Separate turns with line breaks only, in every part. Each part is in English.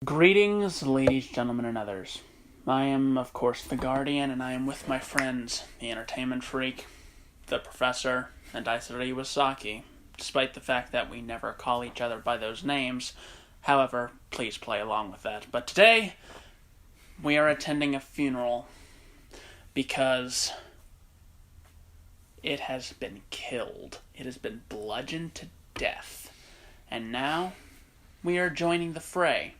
Greetings, ladies, gentlemen, and others. I am, of course, the Guardian, and I am with my friends, the Entertainment Freak, the Professor, and Aizari Iwasaki, despite the fact that we never call each other by those names. However, please play along with that. But today, we are attending a funeral because it has been killed. It has been bludgeoned to death. And now, we are joining the fray.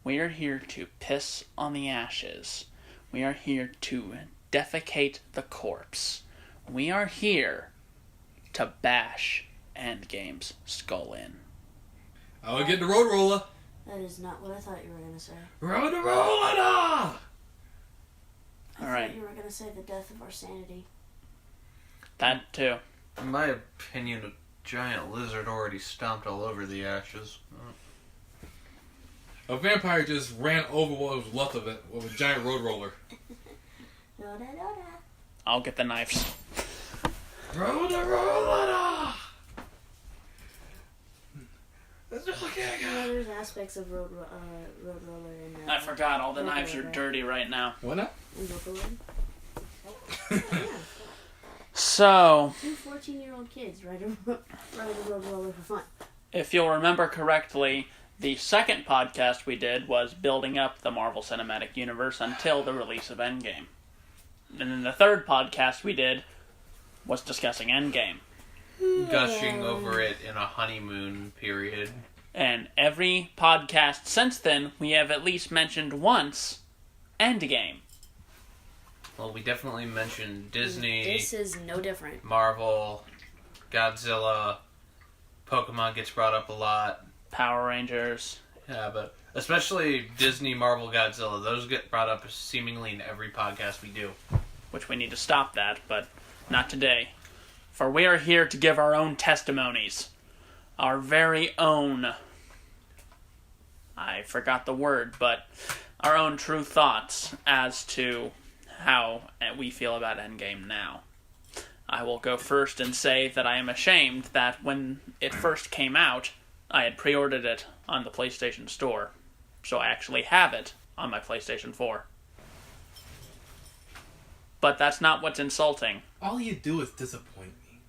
We are here to piss on the ashes. We are here to defecate the corpse. We are here to bash Endgame's skull in.
I would get the road roller.
That is not what I thought you were going to say.
Road roller!
I
Alright.
thought you were going to say the death of our sanity.
That too.
In my opinion, a giant lizard already stomped all over the ashes.
A vampire just ran over what was left of it with a giant road roller.
I'll get the knives.
Road roller!
There's aspects of road roller in
I forgot, all the
Road
knives are
Roller.
dirty right now.
What now?
In Vocaloid. Yeah.
So,
2 14-year-old kids ride a road roller for fun.
if you'll remember correctly, the second podcast we did was building up the Marvel Cinematic Universe until the release of Endgame. And then the third podcast we did was discussing Endgame.
Gushing over it in a honeymoon period.
And every podcast since then, we have at least mentioned once Endgame.
Well, we definitely mentioned Disney,
This is no different.
Marvel, Godzilla, Pokemon gets brought up a lot.
Power Rangers.
Yeah, but especially Disney, Marvel, Godzilla, those get brought up seemingly in every podcast we do.
Which we need to stop that, but not today. For we are here to give our own testimonies. Our very own... I forgot the word, but our own true thoughts as to how we feel about Endgame now. I will go first and say that I am ashamed that when it first came out, I had pre-ordered it on the PlayStation Store. So I actually have it on my PlayStation 4. But that's not what's insulting.
All you do is disappoint me.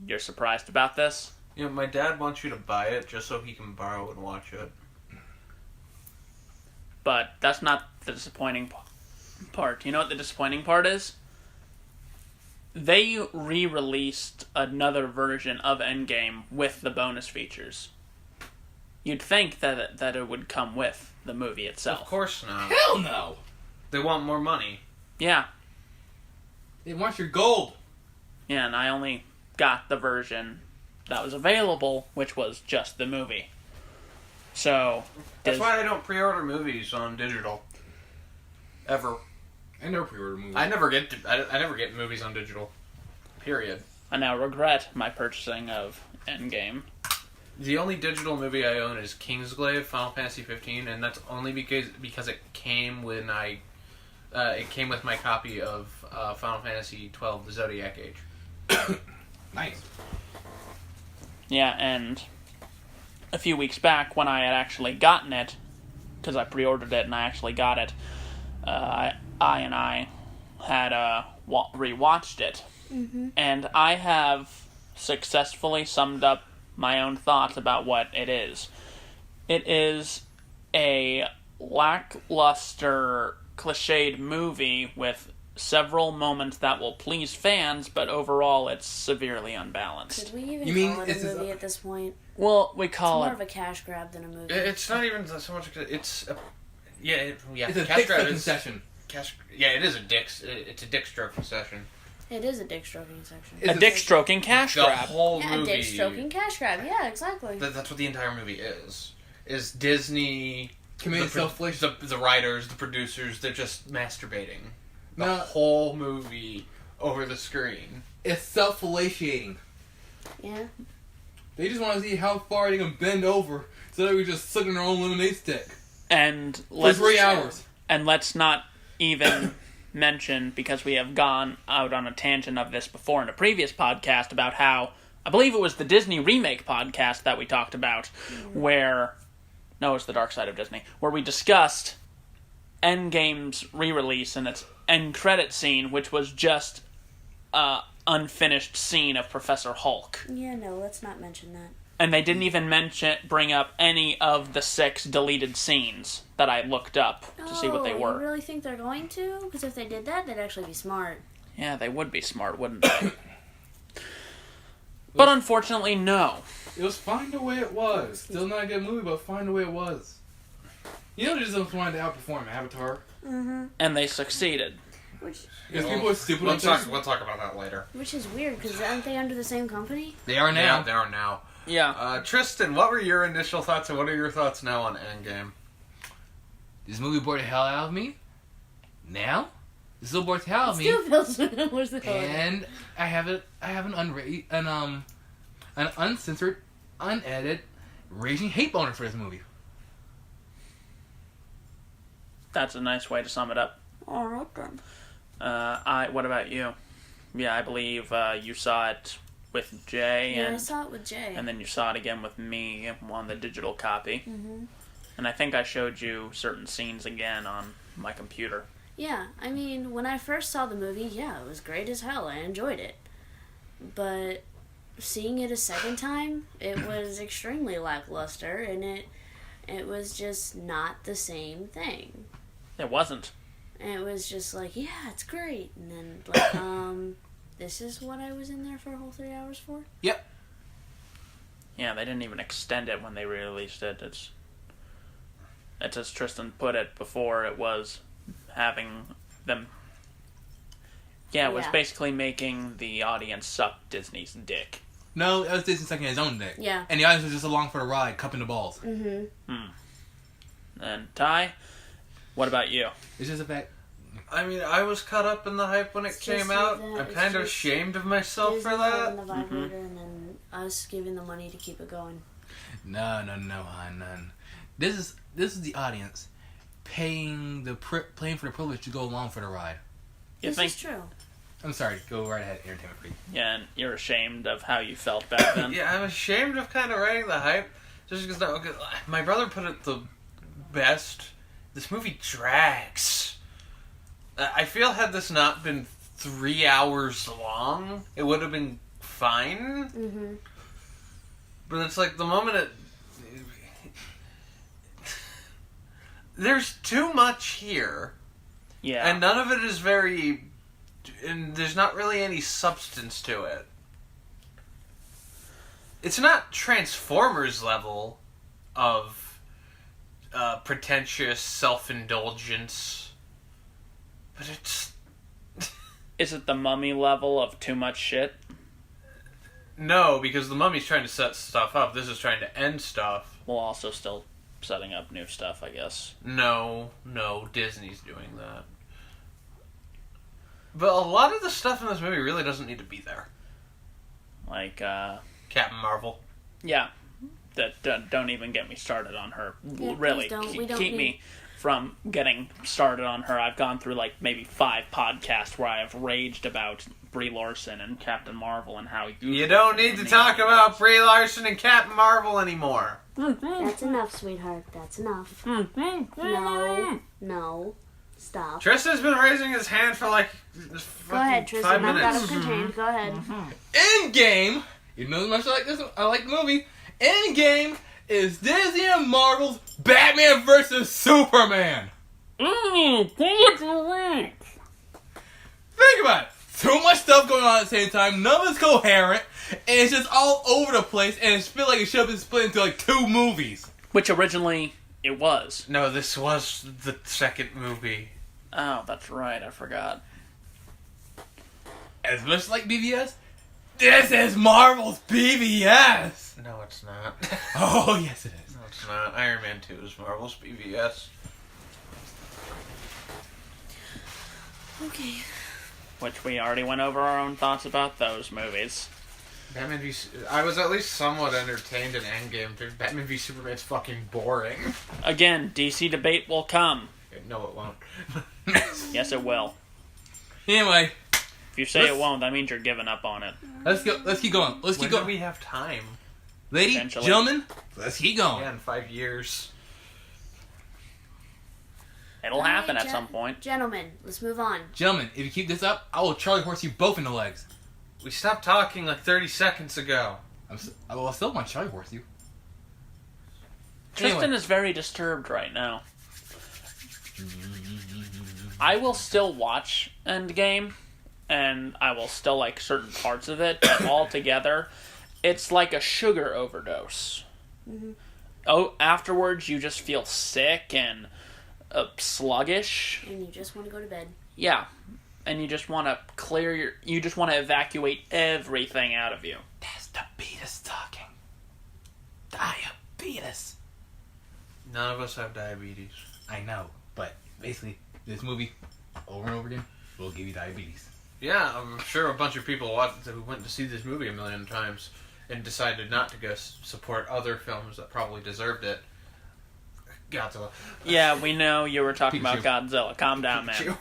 You're surprised about this?
You know, my dad wants you to buy it just so he can borrow and watch it.
But that's not the disappointing part. You know what the disappointing part is? They re-released another version of Endgame with the bonus features. You'd think that it would come with the movie itself.
Of course not.
Hell no!
They want more money.
Yeah.
They want your gold.
Yeah, and I only got the version that was available, which was just the movie. So...
That's why I don't pre-order movies on digital. Ever.
I never pre-order movies.
I never get movies on digital. Period.
I now regret my purchasing of Endgame.
The only digital movie I own is Kingsglaive, Final Fantasy 15, and that's only because it came when it came with my copy of Final Fantasy 12: The Zodiac Age.
Nice.
Yeah, and a few weeks back when I had actually gotten it, because I pre-ordered it and I actually got it, I had rewatched it.
Mm-hmm.
And I have successfully summed up my own thoughts about what it is. It is a lackluster, cliched movie with several moments that will please fans, but overall it's severely unbalanced.
Could we even
You mean
call it a
this is
movie at this point?
Well, we
It's
call
more
it...
of a cash grab than a movie.
It's not even so much. It's a, yeah.
It's a
cash
dick
grab
sucking
is-
session.
it is a dick stroking session.
It is a dick stroking section.
It's
A dick-stroking cash
The
grab.
whole
Yeah, a
movie.
dick stroking cash grab. Yeah, exactly.
That's what the entire movie is. Is Disney
Committing self-flagellation.
the writers, the producers, they're just masturbating the
No.
whole movie over the screen.
It's self-fellatiating.
Yeah.
They just want to see how far they can bend over so that we just suck in their own lemonade stick.
And
For
let's
3 hours.
And let's not even mention, because we have gone out on a tangent of this before in a previous podcast, about how, I believe it was the Disney remake podcast that we talked about, where No, it was The Dark Side of Disney, where we discussed Endgame's re-release and its end credit scene, which was just a unfinished scene of Professor Hulk.
Yeah, no, let's not mention that.
And they didn't even bring up any of the 6 deleted scenes that I looked up to see what they were.
You really think they're going to? Because if they did that, they'd actually be smart.
Yeah, they would be smart, wouldn't they? But unfortunately, no.
It was fine the way it was. Still not a good movie, but fine the way it was. You know, they just wanted to outperform Avatar.
Mm-hmm.
And they succeeded.
Which
Because people are stupid.
We'll talk about that later.
Which is weird, because aren't they under the same company?
They are now.
Yeah, they are now.
Yeah.
Tristan, what were your initial thoughts, and what are your thoughts now on Endgame?
This movie bored the hell out of me. Now, this still bored the hell out of me.
Still feels where's the color?
And I have an uncensored, unedited, raging hate boner for this movie.
That's a nice way to sum it up.
Alright then.
What about you? Yeah, I believe you saw it with Jay,
Yeah, I
and
saw it with Jay.
then you saw it again with me on the digital copy.
Mm-hmm.
And I think I showed you certain scenes again on my computer.
Yeah, I mean, when I first saw the movie, yeah, it was great as hell. I enjoyed it. But seeing it a second time, it was extremely lackluster, and it was just not the same thing.
It wasn't.
And it was just like, yeah, it's great. And then, like, this is what I was in there for a whole 3 hours for?
Yep.
Yeah, they didn't even extend it when they released it. It's as Tristan put it before, it was having them... Yeah, it was
Yeah.
basically making the audience suck Disney's dick.
No, it was Disney sucking his own dick.
Yeah.
And the audience was just along for the ride, cupping the balls.
Mm-hmm.
And Ty, what about you?
It's just a fact.
I mean, I was caught up in the hype when it
It's
came
just
out.
like that.
I'm
It's
kind of
just
ashamed of myself
Disney
for that.
and the vibrator, and then us giving the money to keep it going.
No, hon, none. This is the audience paying for the privilege to go along for the ride.
You
This
think?
is true.
I'm sorry, go right ahead, entertainment freak.
Yeah, and you're ashamed of how you felt back then.
Yeah, I'm ashamed of kind of writing the hype, just because my brother put it the best. This movie drags. I feel had this not been 3 hours long, it would have been fine.
Mm-hmm.
But it's like the moment it... There's too much here.
Yeah.
And none of it is very... And there's not really any substance to it. It's not Transformers level of pretentious self-indulgence. But it's...
Is it the Mummy level of too much shit?
No, because the Mummy's trying to set stuff up. This is trying to end stuff.
While also still setting up new stuff, I guess.
No, Disney's doing that. But a lot of the stuff in this movie really doesn't need to be there.
Like,
Captain Marvel.
yeah. Don't even get me started on her.
Yeah,
Really,
please don't. We don't
keep
need-
me from getting started on her. I've gone through like maybe 5 podcasts where I have raged about Brie Larson and Captain Marvel and how
You don't need to talk about Brie Larson and Captain Marvel anymore.
That's enough, sweetheart. That's enough. No. Stop.
Tristan's been raising his hand for like
Go ahead,
5
Tristan. I've got
minutes.
him contained. Go ahead.
Endgame, even though as much I like the movie, Endgame is Disney and Marvel's Batman vs. Superman. Think about it. Too much stuff going on at the same time, none of it's coherent, and it's just all over the place, and it feels like it should have been split into like 2 movies.
Which originally it was.
No, this was the second movie.
Oh, that's right. I forgot.
As much like BVS, this is Marvel's BVS.
No, it's not.
Oh, yes it is.
No, it's not. Iron Man 2 is Marvel's BVS.
Okay.
Which we already went over our own thoughts about those movies.
Batman v... I was at least somewhat entertained in Endgame. Batman v Superman's fucking boring.
Again, DC debate will come.
No, it won't.
Yes, it will.
Anyway,
If you say it won't, that means you're giving up on it.
let's go. Let's keep going.
When do we have time?
Ladies,
Eventually.
gentlemen, let's keep going.
Yeah, in 5 years.
It'll happen at some point.
Gentlemen, let's move on.
Gentlemen, if you keep this up, I will Charlie horse you both in the legs.
We stopped talking like 30 seconds ago.
I still want Charlie horse you.
Tristan
Anyway.
is very disturbed right now. I will still watch Endgame, and I will still like certain parts of it, but altogether, it's like a sugar overdose.
Mm-hmm.
Oh, afterwards you just feel sick and sluggish.
And you just want to go to bed.
Yeah, and you just want to you just want to evacuate everything out of you.
That's diabetes talking. Diabetes.
None of us have diabetes.
I know, but basically, this movie, over and over again, will give you diabetes.
Yeah, I'm sure a bunch of people who went to see this movie a million times and decided not to go support other films that probably deserved it. Godzilla.
Yeah, we know you were talking
Pikachu.
about Godzilla. Calm down, man.
Pikachu.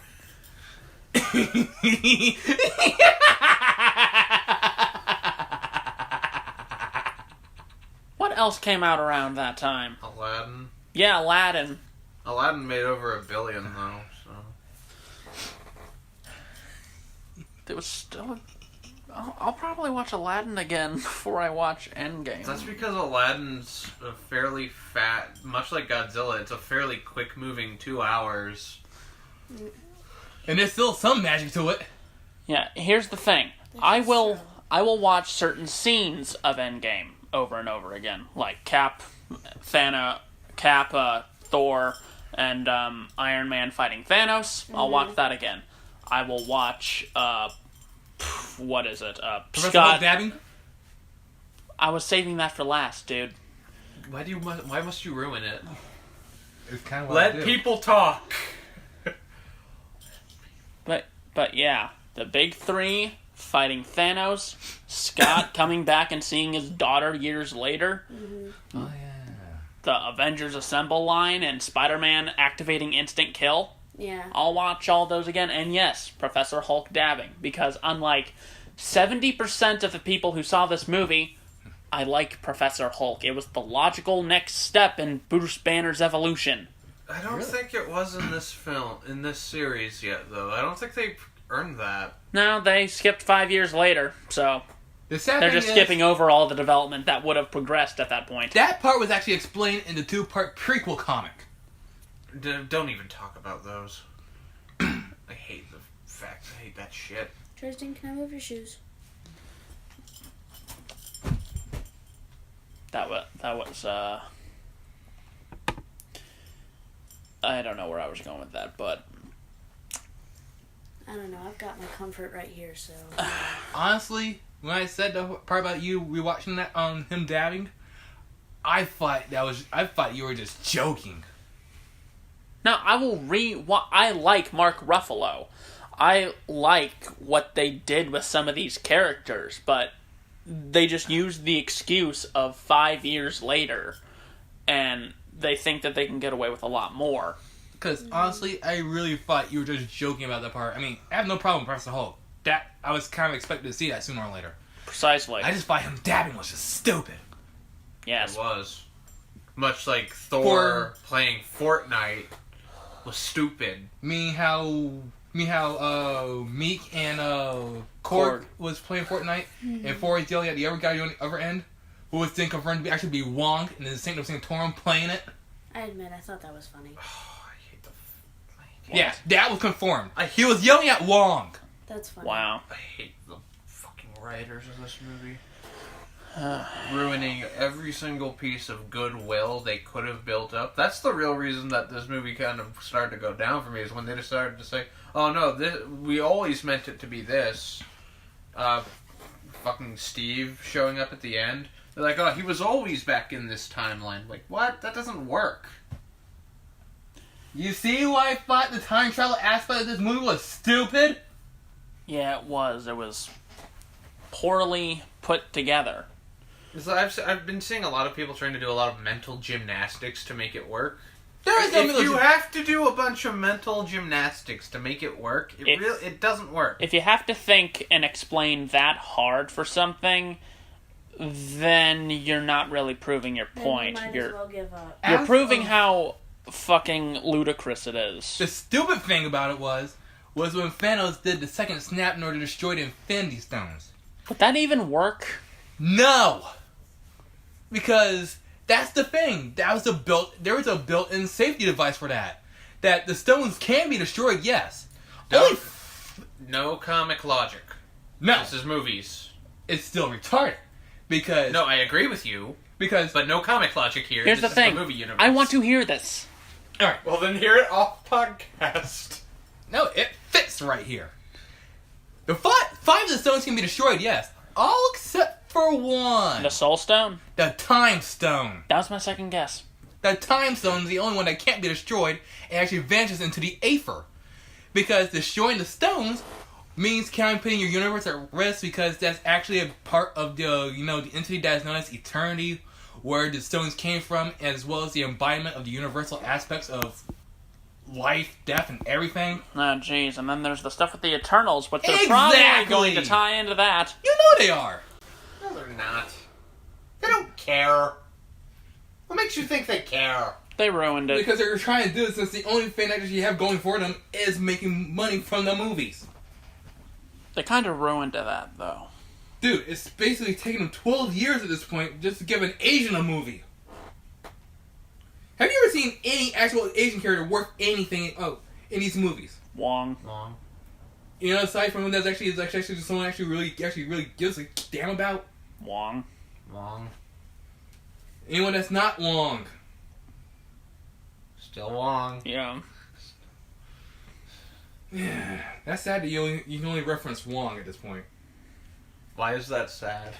What else came out around that time?
Aladdin.
Yeah, Aladdin.
Aladdin made over $1 billion though, so.
There was still. I'll probably watch Aladdin again before I watch Endgame.
That's because Aladdin's a fairly much like Godzilla, it's a fairly quick moving 2 hours.
And there's still some magic to it.
Yeah, here's the thing. I will watch certain scenes of Endgame over and over again, like Cap, Thor, and Iron Man fighting Thanos. I'll watch that again. I will watch what is it?
Professor
Scott.
Hulk dabbing?
I was saving that for last, dude.
Why must you ruin it?
It's kind of what I
Let
do.
people talk.
But yeah, the big three fighting Thanos, Scott coming back and seeing his daughter years later,
Oh, yeah.
the Avengers Assemble line, and Spider-Man activating instant kill.
Yeah.
I'll watch all those again. And yes, Professor Hulk dabbing, because unlike 70% of the people who saw this movie, I like Professor Hulk. It was the logical next step in Bruce Banner's evolution.
I don't think it was in this series yet, though. I don't think they earned that.
No, they skipped 5 years later, so
The sad
they're
thing
just
is,
skipping over all the development that would have progressed at that point.
that part was actually explained in the 2-part prequel comic.
Don't even talk about those. I hate that shit.
Tristan, can I move your shoes?
That was I don't know where I was going with that, but
I don't know. I've got my comfort right here, so.
Honestly, when I said the part about you rewatching that him dabbing, I thought you were just joking.
now I will I like Mark Ruffalo. I like what they did with some of these characters, but they just used the excuse of 5 years later, and they think that they can get away with a lot more.
Because honestly, I really thought you were just joking about that part. I mean, I have no problem with Professor Hulk. That I was kind of expecting to see that sooner or later.
Precisely.
I just thought him dabbing was just stupid.
Yes.
It was. Much like Thor playing Fortnite was stupid.
Meek and Korg
Korg.
was playing Fortnite, and Thor was yelling at the other guy on the other end, who was then confirmed to actually be Wong, and then Saint Santorum playing it.
I admit, I thought that was funny.
Oh, I hate the.
Yeah, that was confirmed.
I-
He was yelling at Wong.
That's funny.
Wow.
I hate the fucking writers of this movie. Ruining every single piece of goodwill they could have built up. That's the real reason that this movie kind of started to go down for me, is when they decided to say, oh no, we always meant it to be this. Fucking Steve showing up at the end. They're like, oh, he was always back in this timeline. Like, what? That doesn't work.
You see why I thought the time travel aspect of this movie was stupid?
Yeah, it was. It was poorly put together.
So I've been seeing a lot of people trying to do a lot of mental gymnastics to make it work.
There is no
If
middle
you have to do a bunch of mental gymnastics to make it work, it doesn't work.
If you have to think and explain that hard for something, then you're not really proving your
Then
point.
you might
You're
as well give up.
you're proving how fucking ludicrous it is.
The stupid thing about it was when Thanos did the second snap in order to destroy the Infinity Stones.
Would that even work?
No! Because that's the thing. There was a built-in safety device for that. That the stones can be destroyed, yes.
No comic logic.
No.
This is movies.
It's still retarded. Because...
No, I agree with you.
But
no comic logic here.
Here's
this
the thing.
Is the movie universe.
I want to hear this.
Alright.
Well, then hear it off podcast.
No, it fits right here. The five of the stones can be destroyed, yes. All except for one.
The Soul Stone?
The Time Stone.
That was my second guess.
The Time Stone is the only one that can't be destroyed and actually vanishes into the Aether. Because destroying the stones means kind of putting your universe at risk because that's actually a part of the entity that is known as eternity, where the stones came from, as well as the embodiment of the universal aspects of life, death, and everything.
Oh, jeez. And then there's the stuff with the Eternals, which they're probably going to tie into that.
You know they are.
No, they're not. They don't care. What makes you think they care?
They ruined it.
Because they're trying to do it since the only thing that you have going for them is making money from the movies.
They kind of ruined that, though.
Dude, it's basically taken them 12 years at this point just to give an Asian a movie. Have you ever seen any actual Asian character worth anything in these movies?
Wong.
You know, aside from one that's actually someone really gives a damn about?
Wong.
Anyone that's not Wong.
Still Wong.
Yeah.
Yeah, that's sad that you can only reference Wong at this point.
Why is that sad?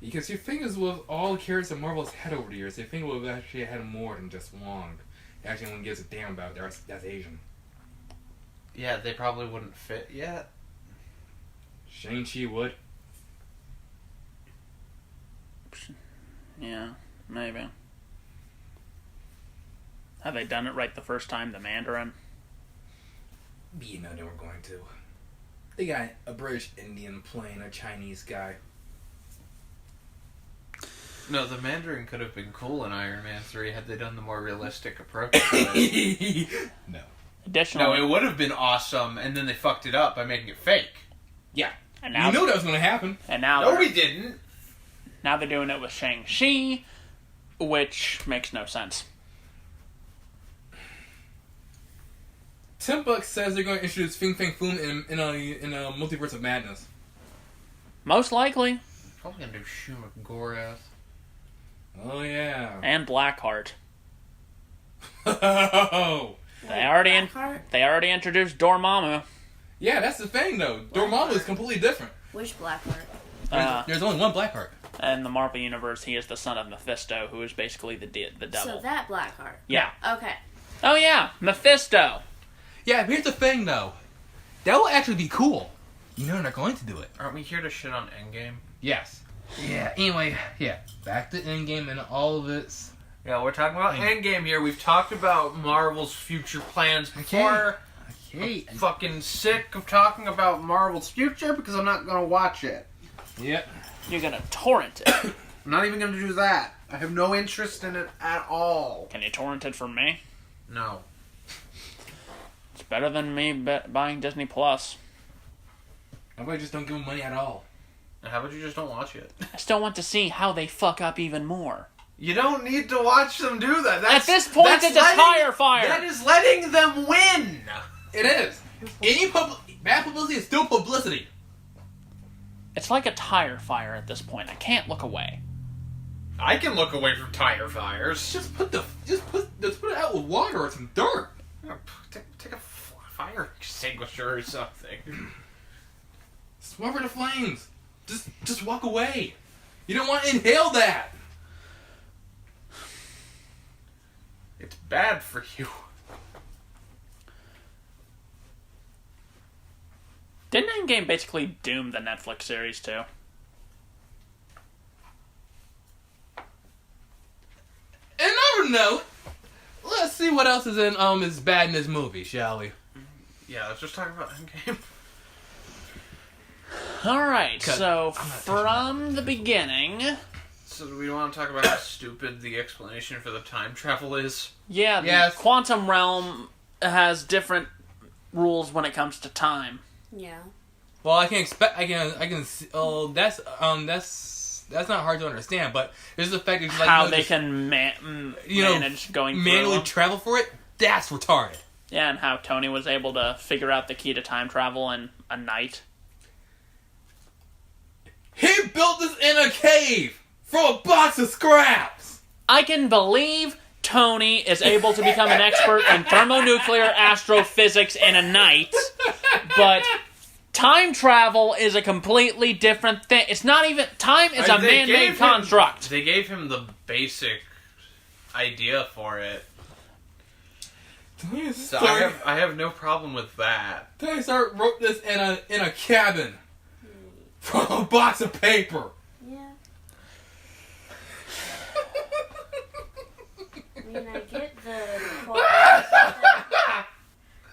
Because your thing is with all the characters that Marvel's had over the years, they think we've actually had more than just Wong. Actually, no one gives a damn about that's Asian.
Yeah, they probably wouldn't fit yet.
Shang-Chi would.
Yeah, maybe. Have they done it right the first time, the Mandarin?
You know they were going to. They got a British Indian playing a Chinese guy.
No, the Mandarin could have been cool in Iron Man 3 had they done the more realistic approach to it.
No.
Additionally,
No, it would have been awesome, and then they fucked it up by making it fake.
Yeah.
and now
You knew that was going to happen.
and now
No,
they're-
we didn't.
now they're doing it with Shang-Chi, which makes no sense.
Tim Buck says they're going to introduce Fing Fang Foom in a multiverse of madness.
Most likely.
Probably gonna do Shuma Gorath.
Oh yeah.
And Blackheart.
Oh.
They already
Blackheart?
they already introduced Dormammu.
Yeah, that's the thing though. Dormammu is completely different.
Which Blackheart?
There's only one Blackheart.
In the Marvel Universe, he is the son of Mephisto, who is basically the devil.
So that Blackheart.
Yeah.
Okay.
Oh yeah, Mephisto.
Yeah, but here's the thing though. That will actually be cool. You know they're going to do it.
Aren't we here to shit on Endgame?
Yes. Yeah, anyway, yeah. Back to Endgame and all of its...
Yeah, we're talking about Endgame here. We've talked about Marvel's future plans before.
Okay.
I'm fucking sick of talking about Marvel's future because I'm not gonna watch it.
Yep.
You're gonna torrent it.
I'm not even gonna do that. I have no interest in it at all.
Can you torrent it from me?
No.
It's better than me buying Disney Plus.
How about just don't give them money at all?
How about you just don't watch it?
I still want to see how they fuck up even more.
You don't need to watch them do that.
At this point, it's a tire fire.
That is letting them win.
It is. Any bad publicity is still publicity.
It's like a tire fire at this point. I can't look away.
I can look away from tire fires.
Just put it out with water or some dirt.
Take a fire extinguisher or something.
Smother the flames. Just walk away. You don't want to inhale that.
It's bad for you.
Didn't Endgame basically doom the Netflix series too?
Another note. Let's see what else is bad in this movie, shall we?
Yeah, let's just talk about Endgame.
Alright, so
I'm not
from the beginning,
So do we want to talk about how stupid the explanation for the time travel is?
Yeah, the
Yes.
quantum realm has different rules when it comes to time.
Yeah.
Well, I can expect. I can. Oh, that's not hard to understand. But there's the fact that
How they can manage going
manually
through.
travel for it. That's retarded.
Yeah, and how Tony was able to figure out the key to time travel in a night.
He built this in a cave from a box of scraps.
I can believe Tony is able to become an expert in thermonuclear astrophysics in a night, but time travel is a completely different thing. It's not even... Time is a man-made construct.
They gave him the basic idea for it. So I have no problem with that.
Tony Stark wrote this in a cabin from a box of paper.
Yeah. I mean,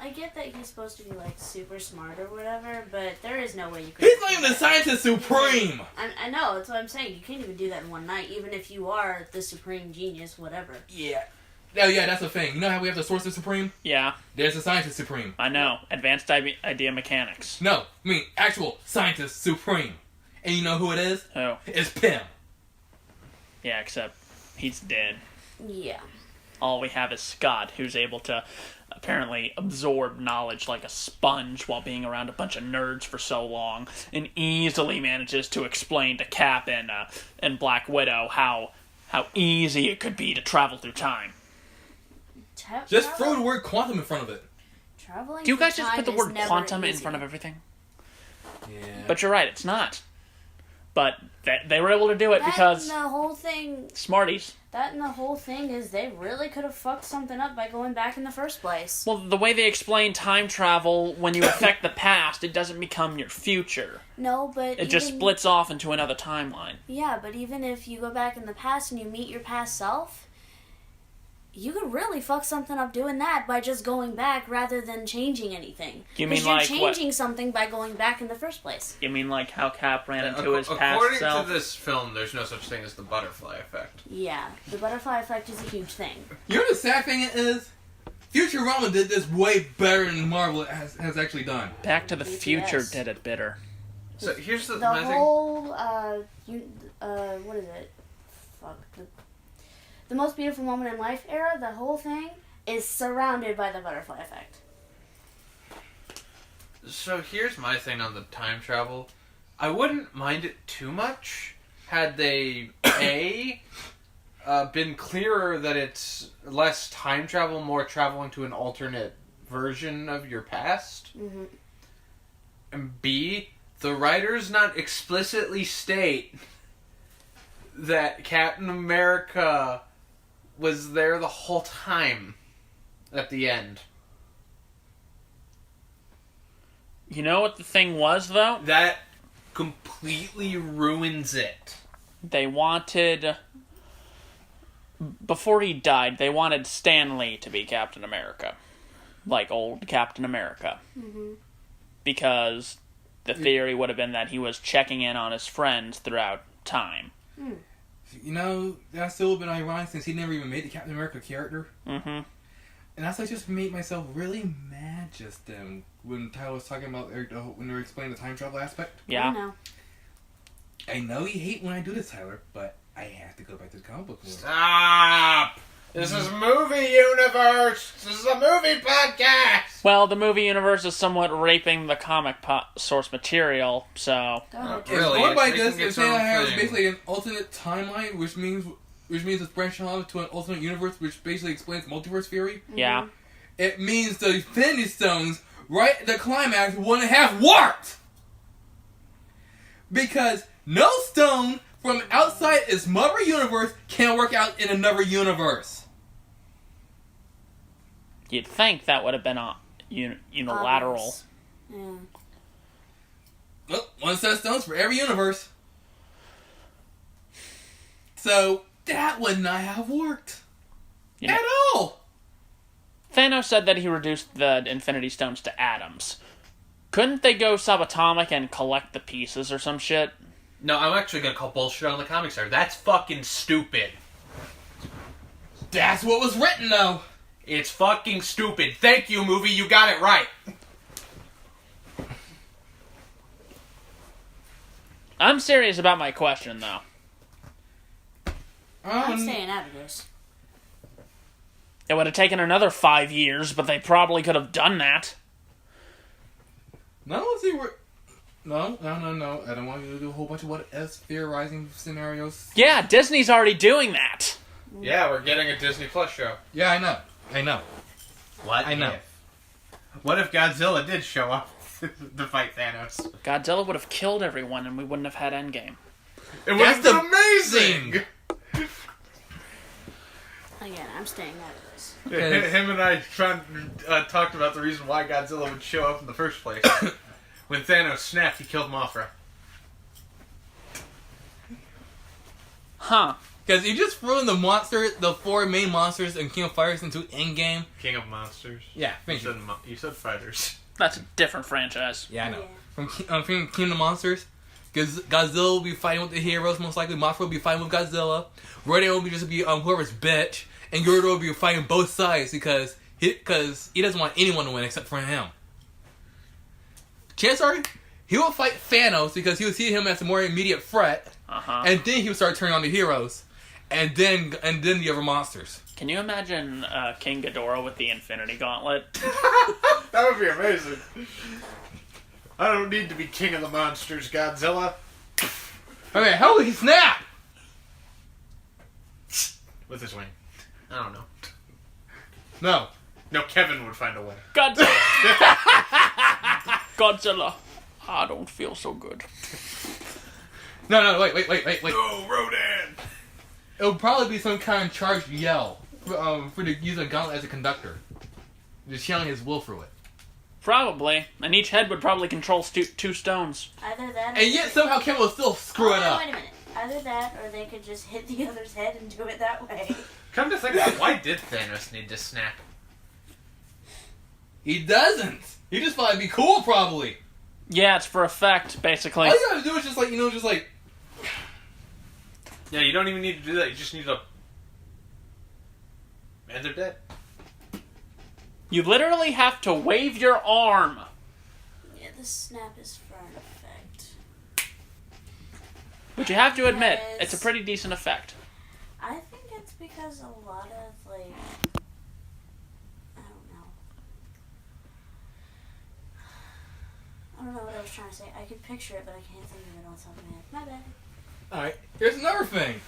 I get that he's supposed to be, like, super smart or whatever, but there is no way you could...
He's not even the scientist supreme!
I know, that's what I'm saying. You can't even do that in one night, even if you are the supreme genius, whatever.
Yeah. Oh, yeah, that's the thing. You know how we have the Sorcerer Supreme?
Yeah,
There's the Scientist Supreme.
I know. Advanced idea mechanics.
No, I mean, actual Scientist Supreme. And you know who it is?
Who?
It's Pym.
Yeah, except he's dead.
Yeah.
All we have is Scott, who's able to apparently absorb knowledge like a sponge while being around a bunch of nerds for so long, and easily manages to explain to Cap and Black Widow how easy it could be to travel through time.
Just throw the word quantum in front of it.
Traveling
Do you guys
through
just put the
time
word
is never
quantum in
easy.
front of everything?
Yeah.
But you're right, it's not. But they were able to do it
That
because
and the whole thing...
smarties.
That and the whole thing is they really could have fucked something up by going back in the first place.
Well, the way they explain time travel, when you affect the past, it doesn't become your future.
No, but
It just splits off into another timeline.
Yeah, but even if you go back in the past and you meet your past self, you could really fuck something up doing that by just going back rather than changing anything.
You mean
'Cause you're
like
changing something by going back in the first place.
You mean like how Cap ran into his past
According
self?
to this film, there's no such thing as the butterfly effect.
Yeah, the butterfly effect is a huge thing.
You know the sad thing is? Futurama did this way better than Marvel has actually done.
Back to the
BTS.
Future did it bitter.
So here's
The
my thing.
whole, what is it? Fuck. The Most Beautiful Moment in Life era, the whole thing is surrounded by the butterfly effect.
So here's my thing on the time travel. I wouldn't mind it too much had they been clearer that it's less time travel, more traveling to an alternate version of your past.
Mm-hmm.
And B, the writers not explicitly state that Captain America was there the whole time at the end.
You know what the thing was, though?
That completely ruins it.
They wanted... Before he died, they wanted Stan Lee to be Captain America. Like old Captain America.
Mm-hmm.
Because the theory would have been that he was checking in on his friends throughout time.
Mm.
You know, that's still been ironic since he never even made the Captain America character.
Mm-hmm.
And that's I just made myself really mad just then when Tyler was talking about when they were explaining the time travel aspect.
Yeah.
I know.
I know you hate when I do this, Tyler, but I have to go back to the comic book world.
Stop! This is movie universe! This is a movie podcast!
Well, the movie universe is somewhat raping the comic source material, so...
Go ahead.
It's
Really,
going by
it's
this,
making
they're
its
saying
own
I have
thing.
basically an alternate timeline, which means it's branching off to an alternate universe, which basically explains multiverse theory.
Yeah.
It means the Infinity Stones, right at the climax, wouldn't have worked! Because no stone from outside its mother universe can work out in another universe.
You'd think that would have been unilateral.
Obvious. Yeah.
Well, one set of stones for every universe. So, that would not have worked.
You know,
At all!
Thanos said that he reduced the Infinity Stones to atoms. Couldn't they go subatomic and collect the pieces or some shit?
No, I'm actually gonna call bullshit on the comics there. That's fucking stupid.
That's what was written, though.
It's fucking stupid. Thank you, movie. You got it right.
I'm serious about my question, though.
I'm staying out of this.
It would have taken another 5 years, but they probably could have done that.
No, let's see where... No. I don't want you to do a whole bunch of what-if theorizing scenarios.
Yeah, Disney's already doing that.
Yeah, we're getting a Disney Plus show.
Yeah, I know.
What
I know.
if? What if Godzilla did show up to fight Thanos?
Godzilla would have killed everyone, and we wouldn't have had Endgame.
It would have been amazing!
Again, I'm staying out of this.
Him and I talked about the reason why Godzilla would show up in the first place. When Thanos snapped, he killed Mothra.
Huh.
Because you just threw in the 4 main monsters in King of Fighters into Endgame.
King of Monsters.
Yeah, thank you.
You said fighters.
That's a different franchise.
Yeah, I know.
Yeah.
From King of Monsters, because Godzilla will be fighting with the heroes, most likely Mothra will be fighting with Godzilla. Rodan will be whoever's bitch, and Yordle will be fighting both sides because he doesn't want anyone to win except for him. Chances are he will fight Thanos because he will see him as a more immediate threat, and then he will start turning on the heroes, and then the other monsters.
Can you imagine King Ghidorah with the Infinity Gauntlet?
That would be amazing. I don't need to be king of the monsters, Godzilla.
Okay, how will he snap?
With his wing. I don't know.
No.
No, Kevin would find a way.
Godzilla! Godzilla. I don't feel so good.
No, wait.
Oh, Rodan!
It'll probably be some kind of charged yell for the use of Gauntlet as a conductor. Just yelling his will through it.
Probably. And each head would probably control 2 stones.
Either that or...
And yet somehow Kevin will still screw it up.
Wait a minute. Either that or they could just hit the other's head and do it that way.
Come to think of it, why did Thanos need to snap?
He doesn't. He just thought it'd be cool, probably.
Yeah, it's for effect, basically.
All you gotta do is just like...
Yeah, you don't even need to do that, you just need to... And they're dead.
You literally have to wave your arm.
Yeah, the snap is for an effect.
But you have to admit,
Yes.
it's a pretty decent effect.
I think it's because a lot of, like... I don't know what I was trying to say. I could picture it, but I can't think of it on top of my head. My bad.
Alright, here's another thing.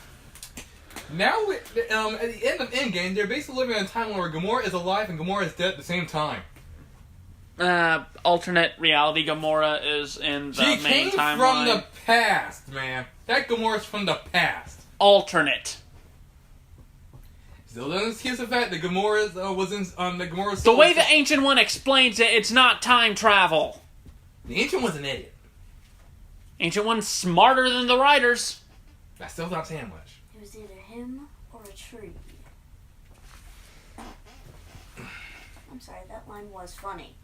Now, at the end of Endgame, they're basically living in a time where Gamora is alive and Gamora is dead at the same time.
Alternate reality Gamora is in the
She
main
came
timeline.
from the past, man. That Gamora's from the past.
Alternate.
Still doesn't excuse the fact that Gamora was in the Gamora's
The way the Ancient One explains it, it's not time travel.
The Ancient One's an idiot.
Ancient One's smarter than the writers.
That's still not saying much.
It was either him or a tree. I'm sorry, that line was funny.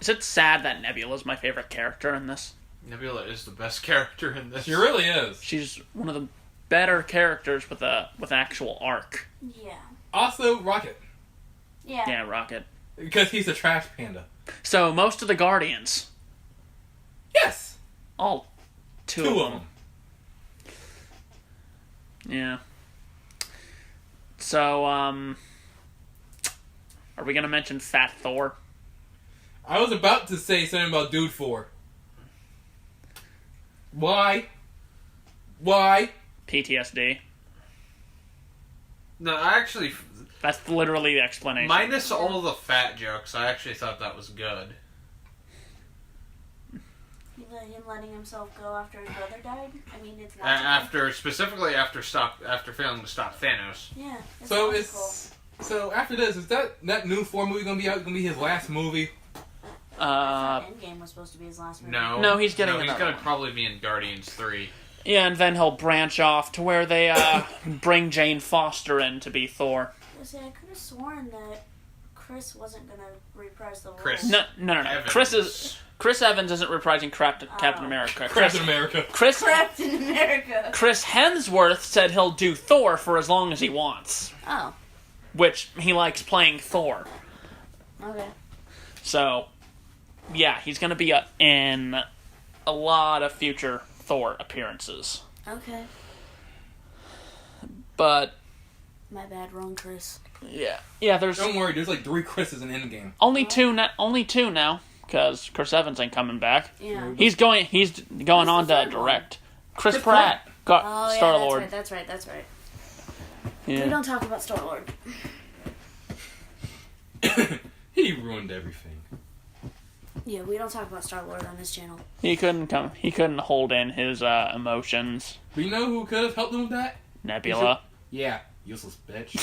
Is it sad that Nebula's my favorite character in this?
Nebula is the best character in this.
She really is.
She's one of the better characters with an actual arc.
Yeah.
Also, Rocket.
Yeah.
Yeah, Rocket.
Because he's a trash panda.
So, most of the Guardians.
Yes!
All two of them. Yeah. So, are we gonna mention Fat Thor?
I was about to say something about Dude 4. Why?
PTSD.
No, I actually...
That's literally the explanation.
Minus all the fat jokes, I actually thought that was good.
Him letting himself go after his brother died? I mean, it's not...
Specifically after failing to stop Thanos.
Yeah.
So
logical.
So after this, is that new 4 movie gonna be out? Gonna be his last movie?
Endgame was supposed to be his last movie.
No, he's getting
he's
another
gonna
one.
probably be in Guardians 3.
Yeah, and then he'll branch off to where they bring Jane Foster in to be Thor.
See, I could have sworn that Chris wasn't gonna reprise the role.
Chris.
No.
Evans.
Chris Evans isn't reprising Captain America.
Captain America.
Captain America.
Chris Hemsworth said he'll do Thor for as long as he wants.
Oh.
Which, he likes playing Thor.
Okay.
So, yeah, he's going to be in a lot of future Thor appearances.
Okay.
But...
My bad, wrong Chris.
Yeah, there's...
Don't worry, there's like 3 Chris's in Endgame.
Only two now, because Chris Evans ain't coming back.
Yeah.
He's going on to direct. Chris Pratt got Star-Lord.
That's right.
Yeah.
We don't talk about Star-Lord.
He ruined everything.
Yeah, we don't talk about Star-Lord on this channel.
He couldn't hold in his emotions.
But you know who could have helped him with that?
Nebula.
Yeah, useless bitch.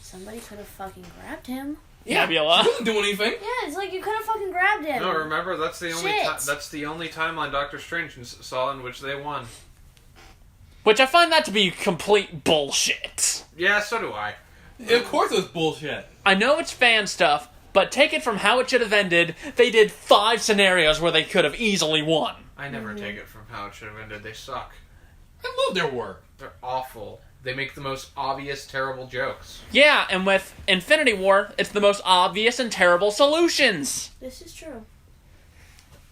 Somebody could have fucking grabbed him.
Yeah,
Nebula.
she doesn't do anything.
Yeah, it's like you could have fucking grabbed him.
No, remember that's the only
Shit.
that's the only timeline Doctor Strange saw in which they won.
Which I find that to be complete bullshit.
Yeah, so do I.
Of course it was bullshit.
I know it's fan stuff, but take it from how it should have ended. They did 5 scenarios where they could have easily won.
I never take it from how it should have ended. They suck.
I love their work.
They're awful. They make the most obvious, terrible jokes.
Yeah, and with Infinity War, it's the most obvious and terrible solutions.
This is true.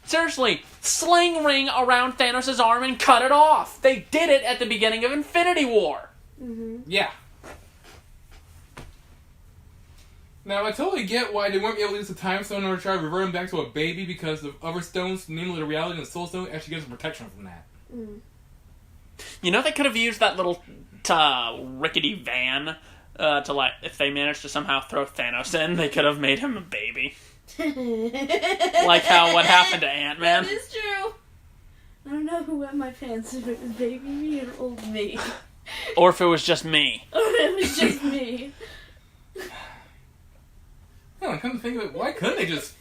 Seriously, sling ring around Thanos' arm and cut it off. They did it at the beginning of Infinity War.
Mm-hmm.
Yeah. Now, I totally get why they weren't able to use the Time Stone or try to revert him back to a baby because the other stones, namely the Reality and the Soul Stone, actually gives him protection from that.
Mm.
You know, they could have used that little rickety van to, like, if they managed to somehow throw Thanos in, they could have made him a baby. Like what happened to Ant-Man.
That is true. I don't know who wet my pants, if it was baby me or old me.
Or if it was just me.
Or it was just me.
Yeah, come to think of it, why couldn't they just,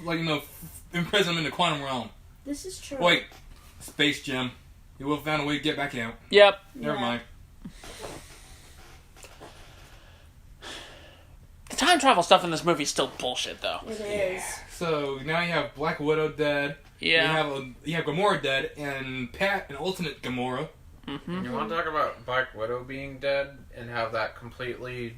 imprison him in the quantum realm?
This is true.
Wait, Space Gem. He will have found a way to get back out.
Yep.
Never mind.
The time travel stuff in this movie is still bullshit, though.
It is.
So now you have Black Widow dead.
Yeah.
You have Gamora dead, and an alternate Gamora.
Mm-hmm.
You want to talk about Black Widow being dead and how that completely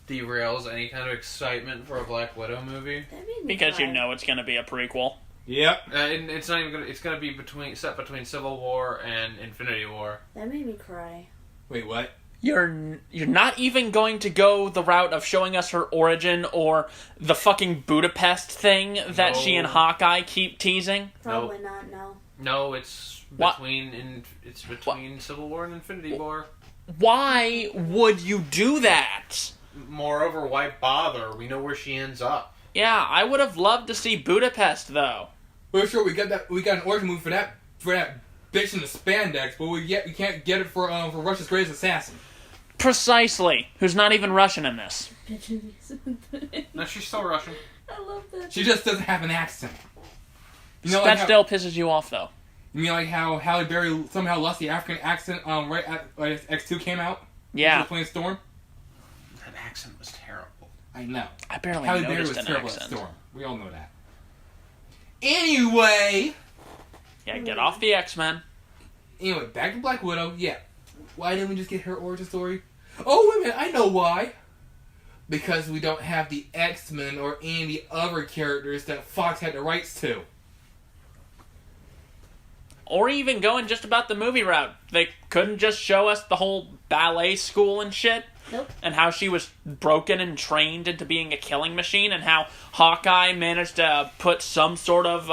derails any kind of excitement for a Black Widow movie?
That made me
Because
cry.
you know it's going to be a prequel.
Yep.
And it's not even gonna. It's gonna be set between Civil War and Infinity War.
That made me cry.
Wait, what?
You're not even going to go the route of showing us her origin or the fucking Budapest thing that she and Hawkeye keep teasing?
Probably not, no.
No, it's
What?
between Civil War and Infinity War.
Why would you do that?
Moreover, why bother? We know where she ends up.
Yeah, I would have loved to see Budapest, though.
We're sure we got an origin movie for that bitch in the spandex, but we can't get it for Russia's greatest assassin.
Precisely. Who's not even Russian in this.
No, she's still Russian.
I love that.
She just doesn't have an accent. You know,
That still pisses you off, though.
You mean like how Halle Berry somehow lost the African accent right at X2 came out?
Yeah.
She was playing Storm?
That accent was terrible.
I know.
I barely
Halle Berry
noticed
was
an
terrible
accent.
at Storm. We all know that. Anyway,
Get off the X-Men.
back to Black Widow. Yeah. Why didn't we just get her origin story? Oh, wait a minute. I know why. Because we don't have the X-Men or any of the other characters that Fox had the rights to.
Or even going just about the movie route. They couldn't just show us the whole ballet school and shit.
Nope.
And how she was broken and trained into being a killing machine, and how Hawkeye managed to put some sort of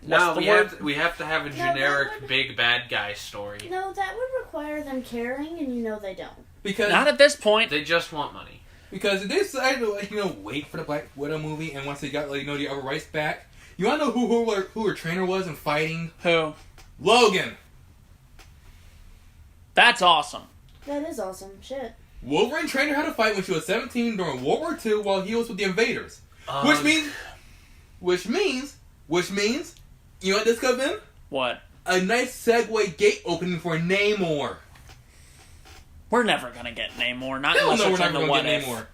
No,
word?
we have to have a generic big bad guy story.
No, that would require them caring, and you know they don't.
Because
Not at this point.
They just want money.
Because if they decided to wait for the Black Widow movie, and once they got the other rights back, you want to know who her trainer was in fighting?
Who?
Logan.
That's awesome.
That is awesome. Shit.
Wolverine trained her how to fight when she was 17 during World War II while he was with the Invaders. Which means, you know what this could have been?
What?
A nice segue gate opening for Namor.
We're never gonna get Namor. Not
Hell
unless
no, we're
it's
never
in the
going to
What
get
If.
Namor.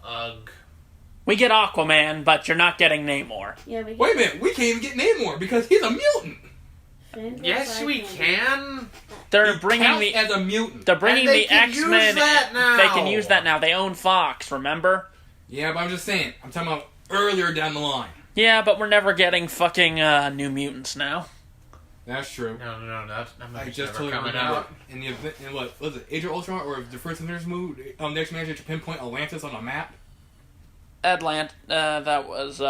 Ugh.
We get Aquaman, but you're not getting Namor.
Yeah,
Wait a minute, we can't even get Namor because he's a mutant.
Yes, we can.
They're bringing
Counts
the
as a mutant.
they're bringing
And they
the
can
X-Men.
use that now.
They can use that now. They own Fox, remember?
Yeah, but I'm just saying. I'm talking about earlier down the line.
Yeah, but we're never getting fucking New Mutants now.
That's true.
No, that
I
movie's
just
never
totally
coming
remember
out.
in the event, in what was it, Age of Ultron or the first Avengers movie? Next man to pinpoint Atlantis on a map.
That was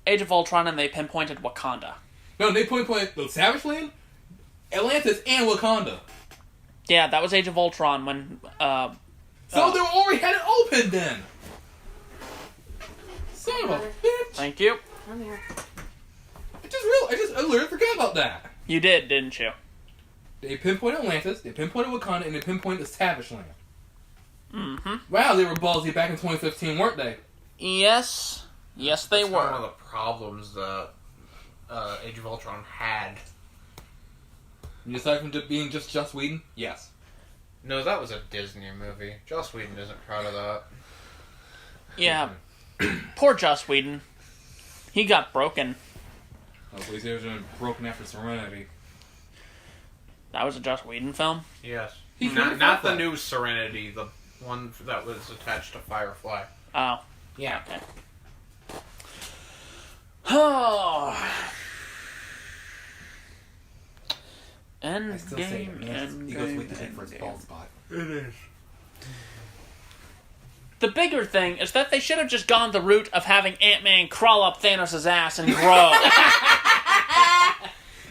Age of Ultron, and they pinpointed Wakanda.
No, they pinpointed the Savage Land, Atlantis, and Wakanda.
Yeah, that was Age of Ultron when.
So they already had it open then. Son of a bitch!
Thank you.
I'm here.
I literally forgot about that.
You did, didn't you?
They pinpointed Atlantis, they pinpointed Wakanda, and they pinpointed the Savage Land.
Mm-hmm.
Wow, they were ballsy back in 2015, weren't they?
Yes, they
That's
were.
one of the problems that Age of Ultron had.
Aside from being just Joss Whedon, yes.
No, that was a Disney movie. Joss Whedon isn't proud of that.
Yeah. Poor Joss Whedon. He got broken.
Hopefully, he was broken after Serenity.
That was a Joss Whedon film?
Yes.
He couldn't
Not the
afford
new Serenity, the one that was attached to Firefly.
Oh.
Yeah.
Okay. Oh.
I still say
Endgame,
man, he goes with the
Endgame,
head for his
Endgame.
bald spot.
It is.
The bigger thing is that they should have just gone the route of having Ant-Man crawl up Thanos' ass and grow.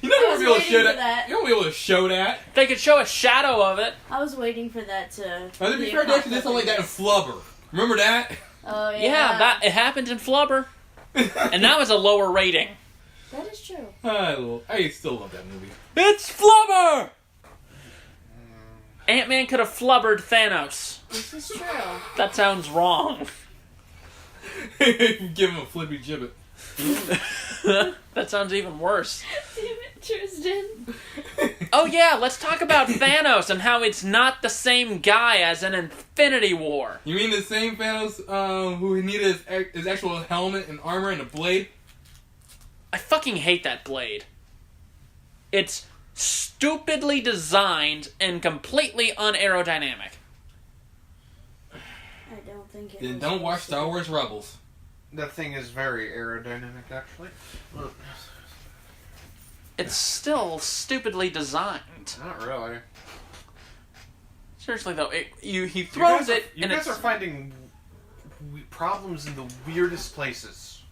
You never
was
be able to
waiting
show
for
that.
that.
You don't be able to show that.
They could show a shadow of it.
I was waiting for that to.
Now, to be fair, they actually did something like that in Flubber. Remember that?
Oh yeah.
Yeah, it happened in Flubber. And that was a lower rating.
That is true.
I still love that movie.
It's Flubber! Ant-Man could have flubbered Thanos.
This is true.
That sounds wrong.
Give him a flippy gibbet.
That sounds even worse.
Damn it, Tristan.
Oh yeah, let's talk about Thanos and how it's not the same guy as in Infinity War.
You mean the same Thanos who needed his actual helmet and armor and a blade?
I fucking hate that blade. It's stupidly designed and completely unaerodynamic.
I don't think it.
Then
was
don't watch
supposed
Star
to
Wars Rebels.
That thing is very aerodynamic, actually. Well,
It's still stupidly designed.
not really.
Seriously though, he throws it
You
and
guys
it's...
are finding problems in the weirdest places.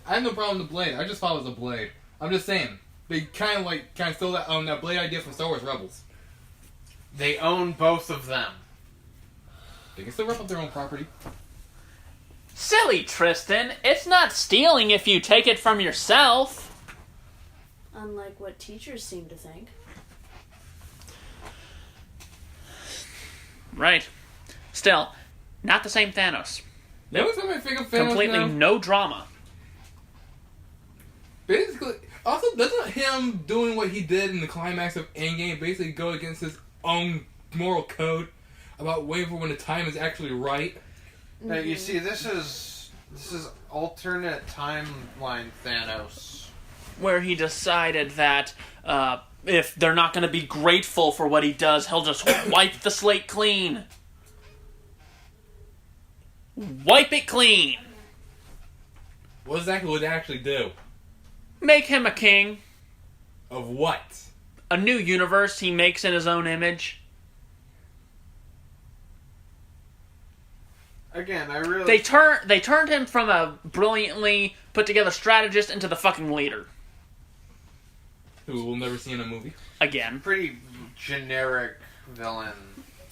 I have no problem with the blade. I just thought it was a blade. I'm just saying. They kind of stole that blade idea from Star Wars Rebels.
They own both of them.
They can still rep up their own property.
Silly Tristan, it's not stealing if you take it from yourself.
Unlike what teachers seem to think.
Right. Still, not the same Thanos.
The only time I think of Thanos
Completely
now,
no drama.
basically, also doesn't him doing what he did in the climax of Endgame basically go against his own moral code about waiting for when the time is actually right?
Now, you see, this is alternate timeline Thanos.
Where he decided that if they're not going to be grateful for what he does, he'll just wipe the slate clean. Wipe it clean.
What exactly would it actually do?
Make him a king.
Of what?
A new universe he makes in his own image.
Again, I really...
They turned him from a brilliantly put together strategist into the fucking leader.
Who we'll never see in a movie.
Again.
Pretty generic villain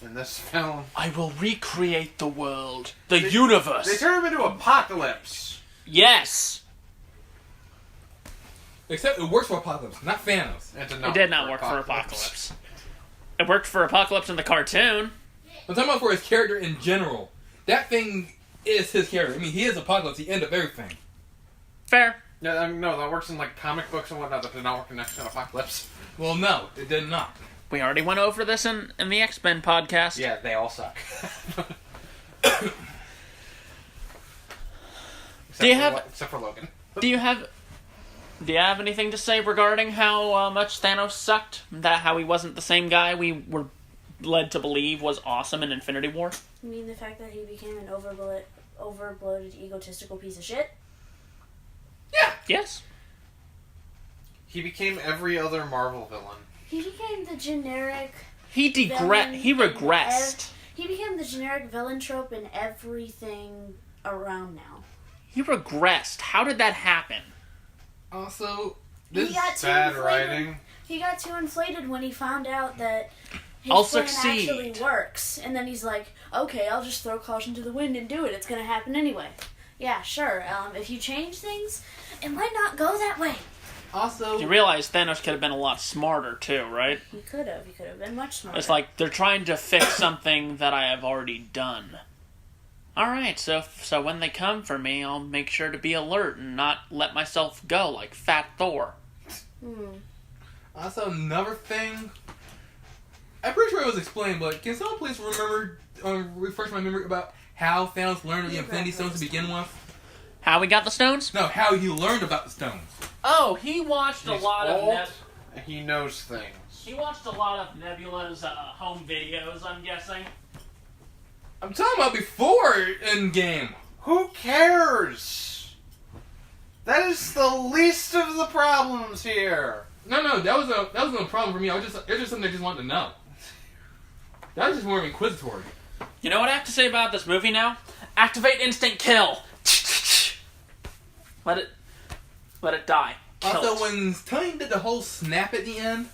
in this film.
I will recreate the world. The universe.
They turn him into Apocalypse.
Yes.
Except it works for Apocalypse, not Thanos.
It did not work for Apocalypse. It worked for Apocalypse in the cartoon.
I'm talking about for his character in general. That thing is his character. I mean, he is Apocalypse, the end of everything.
Fair.
Yeah, no, that works in like comic books and whatnot. That did not work in Next Gen Apocalypse.
Well, no, it did not.
We already went over this in the X-Men podcast.
Yeah, they all suck. Except for Logan.
Do you have anything to say regarding how much Thanos sucked? How he wasn't the same guy we were led to believe was awesome in Infinity War?
You mean the fact that he became an overbloated, egotistical piece of shit?
Yeah.
Yes.
He became every other Marvel villain.
He became the generic...
He regressed.
He became the generic villain trope in everything around now.
He regressed. How did that happen?
Also,
He got too
Bad
inflated.
writing.
He got too inflated when he found out that his
I'll
plan
succeed.
actually works. And then he's like, okay, I'll just throw caution to the wind and do it. It's going to happen anyway. Yeah, sure. If you change things, it might not go that way.
also,
You realize Thanos could have been a lot smarter too, right?
He could have. He could have been much smarter.
It's like they're trying to fix something that I have already done. Alright, so when they come for me, I'll make sure to be alert and not let myself go like Fat Thor.
Also, another thing. I'm pretty sure it was explained, but can someone please refresh my memory about how Thanos learned the Infinity Stones to begin with?
How we got the stones?
No, how he learned about the stones.
Oh, he watched
He's old.
of
He knows things.
He watched a lot of Nebula's home videos, I'm guessing.
I'm talking about before Endgame.
Who cares? That is the least of the problems here.
No, that was no problem for me. It was just something I just wanted to know. That was just more inquisitory.
You know what I have to say about this movie now? Activate instant kill. Let it die. Kill
Also,
it.
when Tony did the whole snap at the end,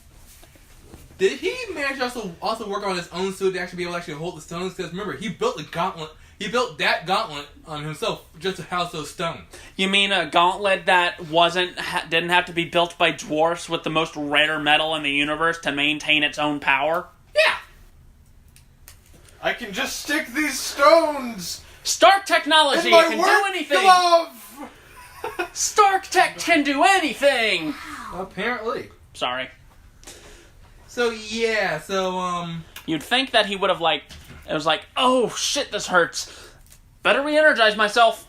did he manage to also work on his own suit to actually be able to actually hold the stones? Because remember, he built the gauntlet. He built that gauntlet on himself just to house those stones.
You mean a gauntlet that didn't have to be built by dwarfs with the most rare metal in the universe to maintain its own power?
Yeah.
I can just stick these stones
Stark technology
in my
can do
work
anything.
glove.
Stark tech can do anything.
Apparently.
Sorry.
So yeah,
You'd think that he would have it was like, oh shit, this hurts. Better re-energize myself.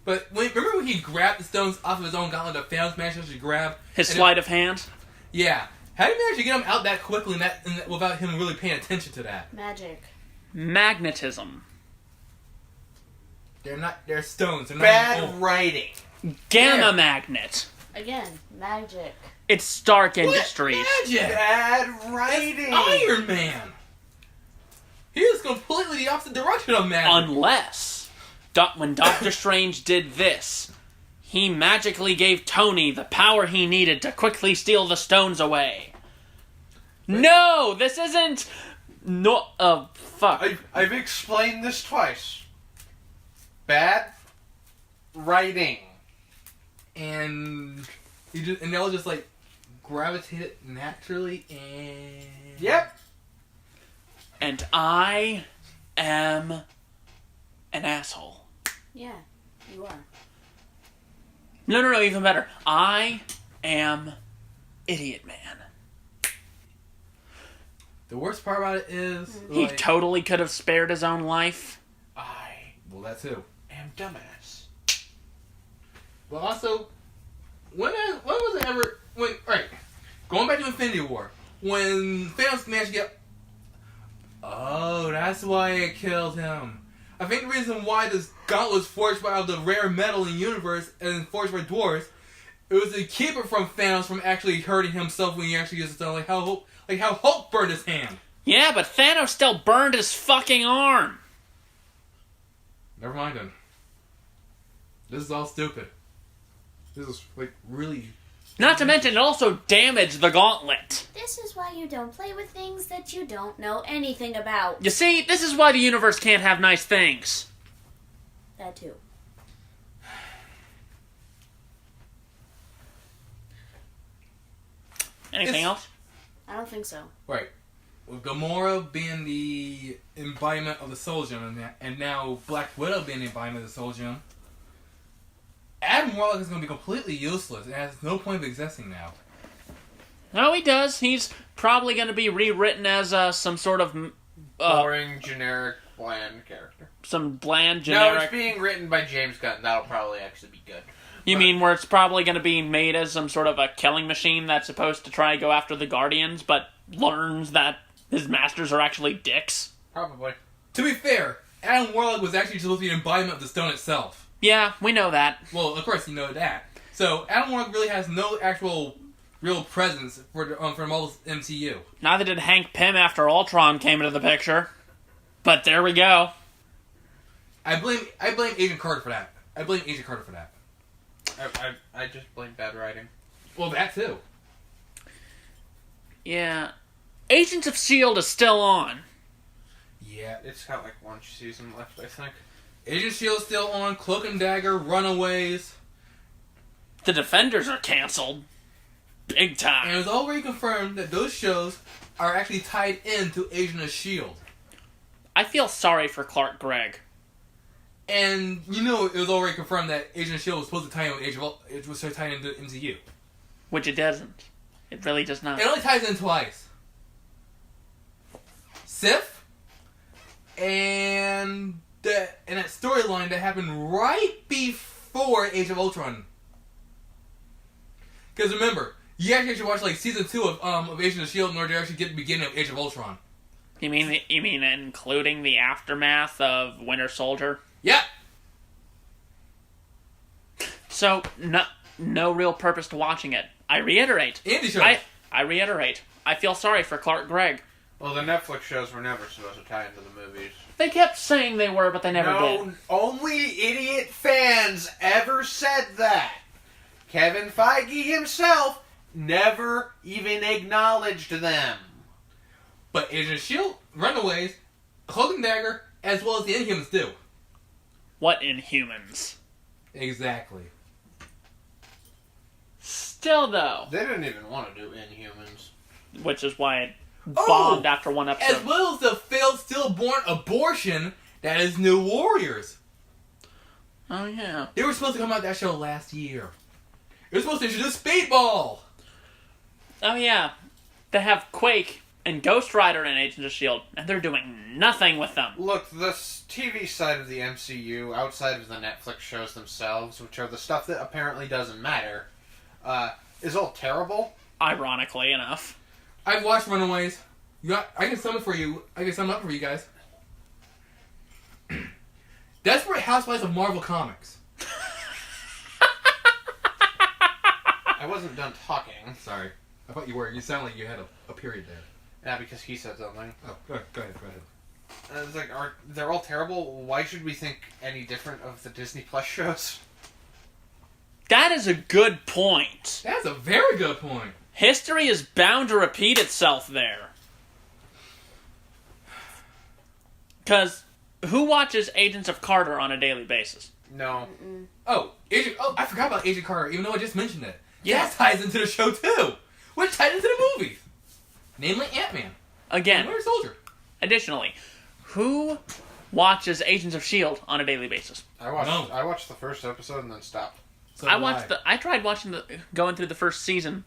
but remember when he grabbed the stones off of his own gauntlet that Thanos managed to grab?
His sleight of hand.
Yeah. How did he manage to get him out that quickly and without him really paying attention to that?
Magic.
Magnetism.
They're stones. They're not
Bad
gold.
writing.
Gamma
Yeah.
magnet.
Again, magic.
It's Stark
What?
Industries.
Magic.
Bad writing.
Iron Man. He is completely the opposite direction of magic.
Unless, when Doctor Strange did this, he magically gave Tony the power he needed to quickly steal the stones away. No, this isn't... No, fuck.
I've explained this twice. Bad writing.
And they'll just gravitate it naturally and...
Yep.
And I am an asshole.
Yeah, you are.
No, even better. I am Idiot Man.
The worst part about it is...
He totally could have spared his own life.
Well, that too.
Am dumbass.
But also, when was it ever... going back to Infinity War, when Thanos managed to get... Oh, that's why it killed him. I think the reason why this gauntlet was forged by the rare metal in the universe and forged by dwarves, it was to keep it from Thanos from actually hurting himself when he actually used the stone, like how Hulk burned his hand.
Yeah, but Thanos still burned his fucking arm.
Never mind then. This is all stupid. This is really...
Not to mention, it also damaged the gauntlet.
This is why you don't play with things that you don't know anything about.
You see, this is why the universe can't have nice things.
That too.
Anything else?
I don't think so.
Right. With Gamora being the embodiment of the Soul Gem, and now Black Widow being the embodiment of the Soul Gem, Adam Warlock is going to be completely useless and has no point of existing now.
No, he does. He's probably going to be rewritten as some sort of...
Boring, generic, bland character.
some bland,
No,
generic...
it's being written by James Gunn. That'll probably actually be good.
You mean where it's probably going to be made as some sort of a killing machine that's supposed to try to go after the Guardians, but learns that his masters are actually dicks?
Probably.
To be fair, Adam Warlock was actually supposed to be an embodiment of the stone itself.
Yeah, we know that.
Well, of course you know that. So Adam Warlock really has no actual real presence for Marvel's MCU.
Neither did Hank Pym after Ultron came into the picture. But there we go.
I blame Agent Carter for that.
I just blame bad writing.
Well, that too.
Yeah. Agents of S.H.I.E.L.D. is still on.
Yeah.
It's got like one season left, I think.
Agent S.H.I.E.L.D. still on. Cloak and Dagger, Runaways.
The Defenders are canceled. Big time.
And it was already confirmed that those shows are actually tied into Agent of S.H.I.E.L.D.
I feel sorry for Clark Gregg.
And you know it was already confirmed that Agent of S.H.I.E.L.D. was supposed to tie in with it was supposed to tie into MCU.
Which it doesn't. It really does not.
It only ties in twice. Sif and that storyline that happened right before Age of Ultron. Because remember, you actually should watch like season 2 of Agent of S.H.I.E.L.D. in order to actually get the beginning of Age of Ultron.
You mean including the aftermath of Winter Soldier?
Yep.
So no real purpose to watching it. I reiterate.
Indie shows.
I reiterate. I feel sorry for Clark Gregg.
Well, the Netflix shows were never supposed to tie into the movies.
They kept saying they were, but they never did.
Only idiot fans ever said that. Kevin Feige himself never even acknowledged them.
But Agent of S.H.I.E.L.D., Runaways, Cloak and Dagger, as well as the Inhumans do.
What Inhumans?
Exactly.
Still, though.
They didn't even want to do Inhumans.
Which is why it bombed after one episode.
As well as the failed stillborn abortion that is New Warriors.
Oh, yeah.
They were supposed to come out that show last year. They were supposed to introduce Speedball.
Oh, yeah. They have Quake and Ghost Rider in Agents of S.H.I.E.L.D., and they're doing nothing with them.
Look, the TV side of the MCU, outside of the Netflix shows themselves, which are the stuff that apparently doesn't matter, is all terrible.
Ironically enough.
I've watched Runaways. I can sum it for you. I can sum it up for you guys. Desperate Housewives of Marvel Comics.
I wasn't done talking.
Sorry. I thought you were. You sound like you had a period there.
Yeah, because he said something.
Oh, go ahead.
It's like, they're all terrible. Why should we think any different of the Disney Plus shows?
That is a good point.
That's a very good point.
History is bound to repeat itself there. Because who watches Agents of Carter on a daily basis?
No.
Oh, I forgot about Agent Carter, even though I just mentioned it.
Yeah.
That ties into the show, too. Which ties into the movie. Namely, Ant-Man.
Again,
Winter Soldier.
additionally, who watches Agents of S.H.I.E.L.D. on a daily basis?
I watched the first episode and then stopped.
So
I tried watching going through the first season,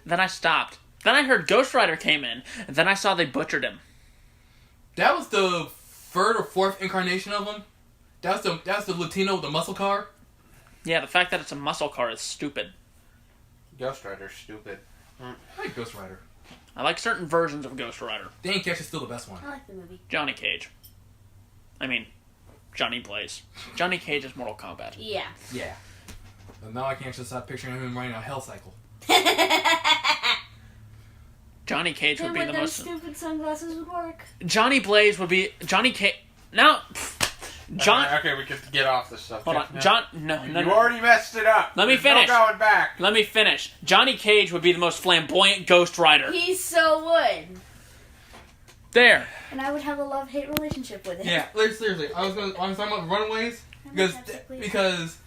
then I stopped. Then I heard Ghost Rider came in, and then I saw they butchered him.
That was the third or fourth incarnation of him. That's the Latino with the muscle car.
Yeah, the fact that it's a muscle car is stupid.
Ghost Rider's stupid.
I like Ghost Rider.
I like certain versions of Ghost Rider.
Dan Cash is still the best one.
I like the movie.
Johnny Cage. I mean, Johnny Blaze. Johnny Cage is Mortal Kombat.
Yeah.
Yeah. And now I can't just stop picturing him running a hell cycle.
Johnny Cage would
Him
be
with
the
them
most...
stupid sunglasses would work.
Johnny Blaze would be... Johnny Cage... Now...
Okay, we could get off this subject.
Hold on.
now.
No.
You already messed it up.
Let me
There's
finish.
No going back.
Let me finish. Johnny Cage would be the most flamboyant Ghost Rider.
He so would.
There.
And I would have a love-hate relationship with it.
Yeah, seriously. I was talking about Runaways
I'm
because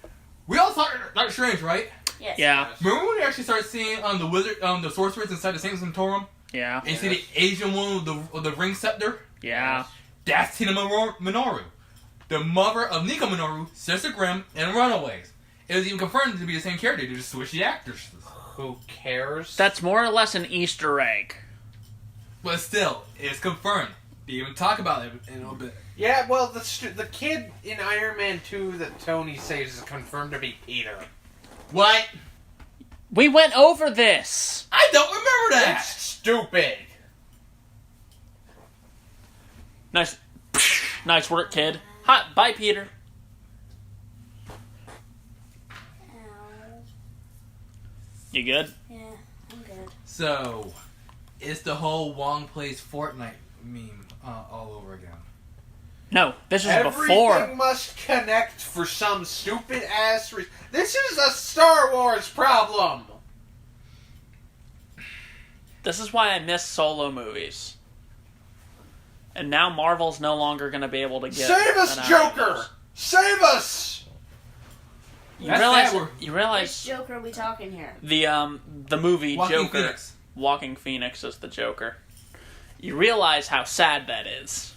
we all saw Doctor Strange, right?
Yes.
Yeah.
Remember when we actually started seeing the sorcerers inside the Sanctum Sanctorum?
Yeah.
And you see the Asian one with the ring scepter?
Yeah.
That's Tina Minoru, the mother of Nico Minoru, Sister Grimm, and Runaways. It was even confirmed to be the same character. They just switched the actors.
Who cares?
That's more or less an Easter egg.
But still, it's confirmed. He even talk about it in a little bit.
Yeah, well, the kid in Iron Man 2 that Tony saves is confirmed to be Peter.
What?
We went over this.
I don't remember that.
That's stupid.
Nice work, kid. Hi, bye, Peter.
Ow.
You good?
Yeah, I'm good.
So, it's the whole Wong plays Fortnite meme all over again.
No, this is
Everything
before.
must connect for some stupid ass reason. This is a Star Wars problem.
This is why I miss solo movies. And now Marvel's no longer going to be able to get.
Save us,
an
Joker!
Avengers.
Save us!
You
That's
realize?
that
You
Which
realize
Joker are we talking here?
the movie
Joaquin
Joker.
Phoenix.
Walking Phoenix is the Joker. You realize how sad that is.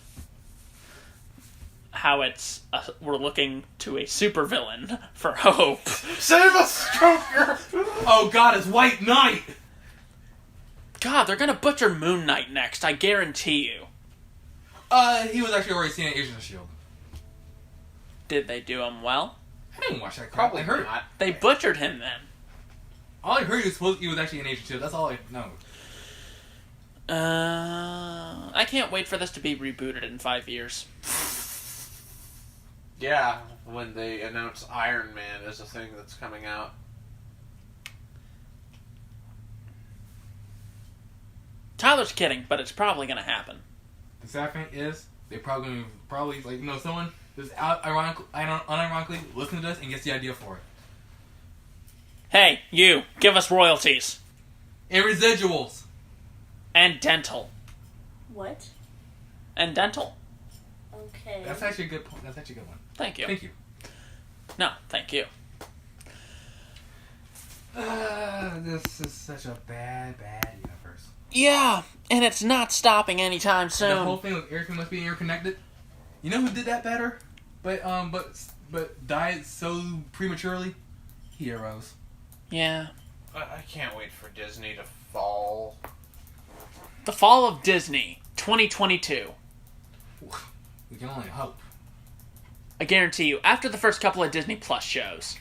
How it's we're looking to a supervillain for hope.
Save us, Joker!
Oh God, it's White Knight.
God, they're gonna butcher Moon Knight next. I guarantee you.
He was actually already seen in Agents of S.H.I.E.L.D.
Did they do him well?
I didn't watch that crap.
Probably
I heard.
not.
They butchered him then.
All I heard he was actually in Agents of S.H.I.E.L.D. That's all I know.
I can't wait for this to be rebooted in 5 years.
Yeah, when they announce Iron Man as a thing that's coming out.
Tyler's kidding, but it's probably gonna happen.
The sad thing is, they probably like someone just unironically listen to this and gets the idea for it.
Hey, you, give us royalties.
And residuals.
And dental.
What?
And dental.
Okay.
That's actually a good point. That's actually a good one.
Thank you.
Thank you.
No, thank you.
This is such a bad universe.
Yeah, and it's not stopping anytime soon.
The whole thing with everything must be interconnected. You know who did that better? But died so prematurely? Heroes.
Yeah.
I can't wait for Disney to fall.
The Fall of Disney, 2022.
We can only hope.
I guarantee you, after the first couple of Disney Plus shows,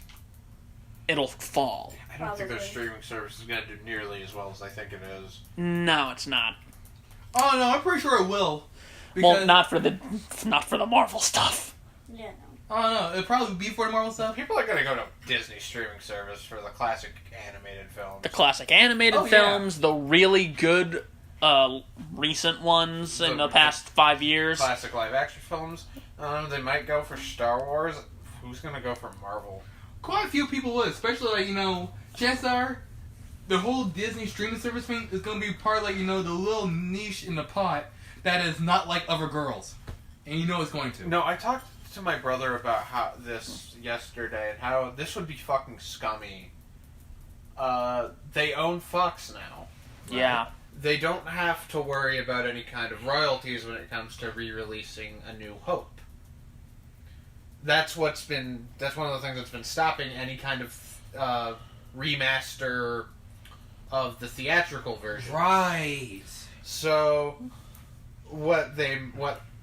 it'll fall.
I don't think their
Probably.
streaming service is going to do nearly as well as I think it is.
No, it's not.
Oh no, I'm pretty sure it will.
Well, not for the Marvel stuff.
Yeah, no.
Oh no, it'll probably be for the Marvel stuff.
People are going to go to Disney streaming service for the classic animated films.
The classic animated
Oh, yeah.
films, the really good recent ones in the past 5 years.
Classic live action films. They might go for Star Wars. Who's going to go for Marvel?
Quite a few people would, especially chances are the whole Disney streaming service thing is going to be part of the little niche in the pot that is not like other girls, and it's going to.
No, I talked to my brother about how this yesterday and how this would be fucking scummy. They own Fox now.
Yeah.
They don't have to worry about any kind of royalties when it comes to re-releasing A New Hope. That's one of the things that's been stopping any kind of remaster of the theatrical version.
Right.
So, what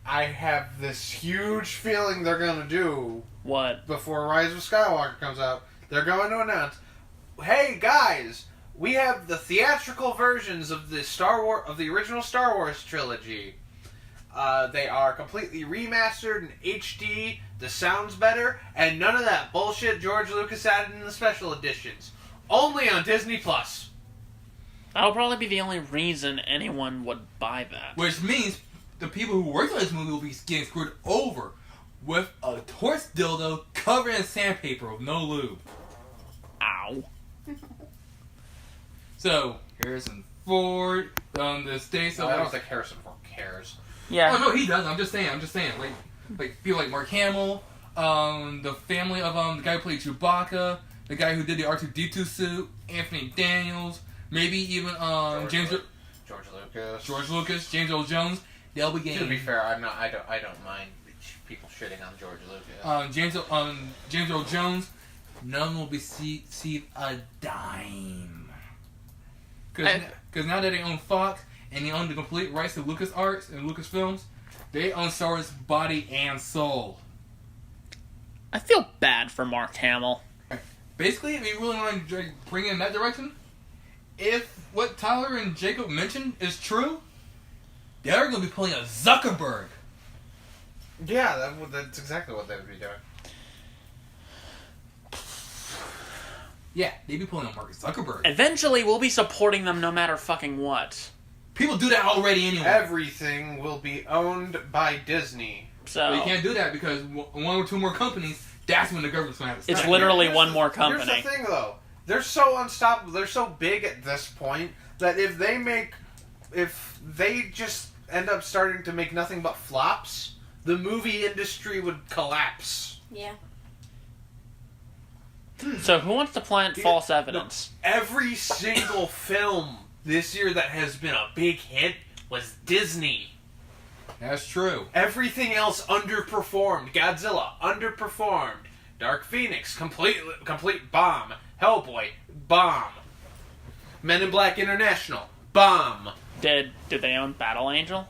I have this huge feeling they're gonna do
What?
before Rise of Skywalker comes out, they're going to announce, "Hey guys, we have the theatrical versions of the original Star Wars trilogy. They are completely remastered in HD. The sound's better, and none of that bullshit George Lucas added in the special editions. Only on Disney Plus."
That'll probably be the only reason anyone would buy that.
Which means the people who worked on this movie will be getting screwed over with a horse dildo covered in sandpaper with no lube.
Ow.
So, Harrison Ford on the States of...
I don't think Harrison Ford cares.
Yeah.
Oh, no, he does. I'm just saying. Like people like Mark Hamill, the family of the guy who played Chewbacca, the guy who did the R2-D2 suit, Anthony Daniels, maybe even George Lucas, James Earl Jones. They'll be getting.
To be fair, I don't mind people shitting on George Lucas.
James Earl Jones. None will receive a dime. Because now that they own Fox and they own the complete rights to LucasArts and Lucasfilms, They own Star Wars body and soul.
I feel bad for Mark Hamill.
Basically, if you really want to bring it in that direction, if what Tyler and Jacob mentioned is true, they're going to be pulling a Zuckerberg.
Yeah, that's exactly what they would be doing.
Yeah, they'd be pulling a Mark Zuckerberg.
Eventually, we'll be supporting them no matter fucking what.
People do that already anyway.
Everything will be owned by Disney.
So
But you can't do that because one or two more companies, that's when the government's going to have to
it's
stop.
literally one more company.
Here's the thing, though. They're so unstoppable. They're so big at this point that if they just end up starting to make nothing but flops, the movie industry would collapse.
Yeah.
So who wants to plant false evidence?
Every single film this year that has been a big hit was Disney.
That's true.
Everything else underperformed. Godzilla underperformed. Dark Phoenix complete bomb. Hellboy bomb. Men in Black International bomb.
Did they own Battle Angel?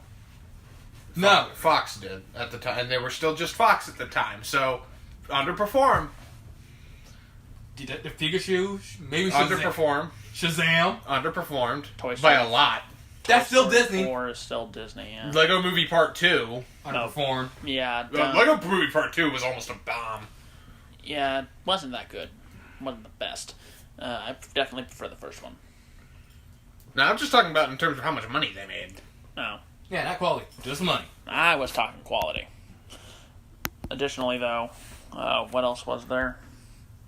No.
Fox did at the time, and they were still just Fox at the time, so underperformed.
Detective Pikachu, maybe
Underperformed.
Shazam.
Toy
By
Story.
a lot.
That's still
Story
Disney.
4 is still Disney, yeah.
Lego Movie Part 2.
Underperformed.
Yeah,
Lego Movie Part 2 was almost a bomb.
yeah, it wasn't that good. Wasn't the best. I definitely prefer the first one.
Now, I'm just talking about in terms of how much money they made.
Oh,
Yeah, not quality, just money.
I was talking quality. Additionally, though, what else was there?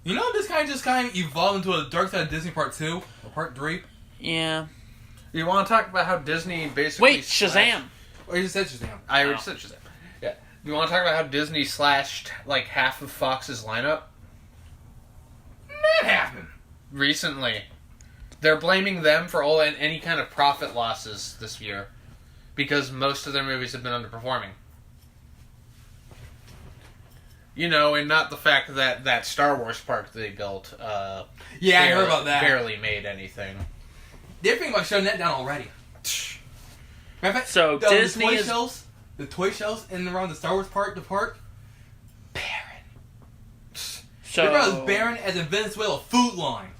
You know, this kind of evolved into a Dark Side of Disney Part 2 or Part 3.
Yeah.
You want to talk about how Disney basically...
Wait, Shazam!
Or you just said Shazam.
I already said Shazam. Yeah. You want to talk about how Disney slashed, like, half of Fox's lineup?
That happened.
Recently. They're blaming them for any kind of profit losses this year. Because most of their movies have been underperforming. You know, and not the fact that that Star Wars park they built,
Yeah, I heard about that.
barely made anything.
They're thinking about shutting that down already. Matter of fact,
So Disney is...
the toy shows in and around the Star Wars park, barren.
So,
They're about as barren as in Venezuela food line.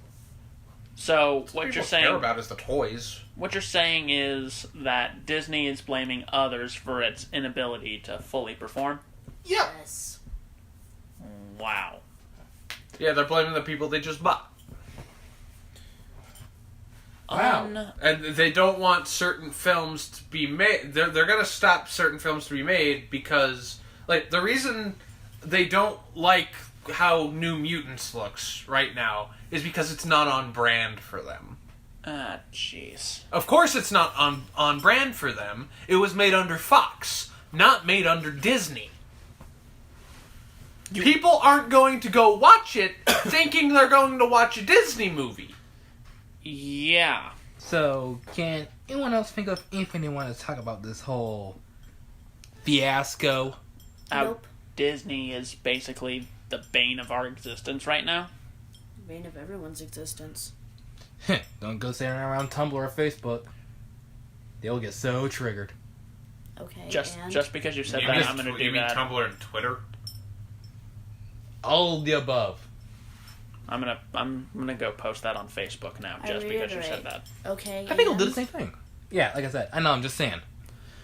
so what you're
People
saying...
care about is the toys.
What you're saying is that Disney is blaming others for its inability to fully perform?
Yeah.
Yes.
Wow.
Yeah, they're blaming the people they just bought.
Wow.
And they don't want certain films to be made. They're going to stop certain films to be made because, like, the reason they don't like how New Mutants looks right now is because it's not on brand for them.
Ah, jeez.
Of course it's not on brand for them. It was made under Fox, not made under Disney. People aren't going to go watch it thinking they're going to watch a Disney movie.
Yeah.
So, can anyone else think of anything they want to talk about this whole fiasco?
How
Nope.
Disney is basically the bane of our existence right now.
Bane of everyone's existence.
Don't go saying around Tumblr or Facebook. They'll get so triggered.
Okay,
Just because you said
You
that,
mean-
I'm going to do
you mean
that.
Tumblr and Twitter?
All of the above.
I'm gonna go post that on Facebook now,
I
just because you said
reiterate.
that.
Okay,
I think they'll do the
and-
same thing. Yeah, like I said, I know, I'm just saying.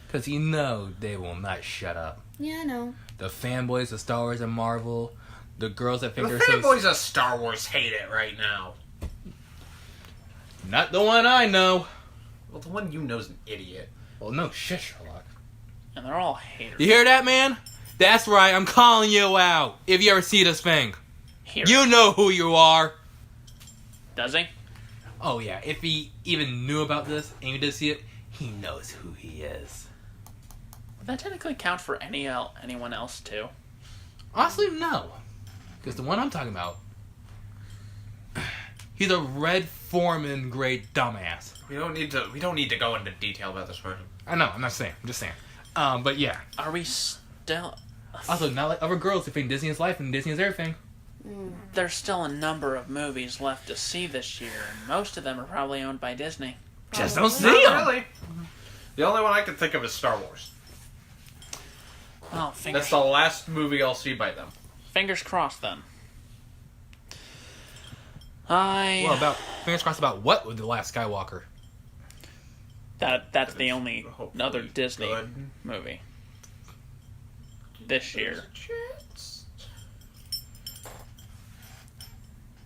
Because you know they will not shut up.
Yeah, I know.
The fanboys of Star Wars and Marvel, the girls that think
The
they're so...
fanboys of Star Wars hate it right now.
Not the one I know.
Well, the one you know is an idiot.
Well, no shit, Sherlock.
And they're all haters.
You hear that, man? That's right, I'm calling you out. If you ever see this thing.
Here.
You know who you are.
Does he?
Oh, yeah. If he even knew about this and he did see it, he knows who he is.
Would that technically count for anyone else, too?
Honestly, no. Because the one I'm talking about, he's a Red Foreman grade dumbass.
We don't need to go into detail about this person.
I know, I'm not saying. I'm just saying. But yeah.
Are we still...
Also, not like other girls who think Disney is life and Disney is everything.
There's still a number of movies left to see this year, and most of them are probably owned by Disney.
Just don't see
Probably.
them.
Really? The only one I can think of is Star Wars.
Oh,
That's the last movie I'll see by them.
Fingers crossed, then.
Well, about fingers crossed about what with The Last Skywalker?
That's the only
Hopefully
other Disney
good.
movie this year.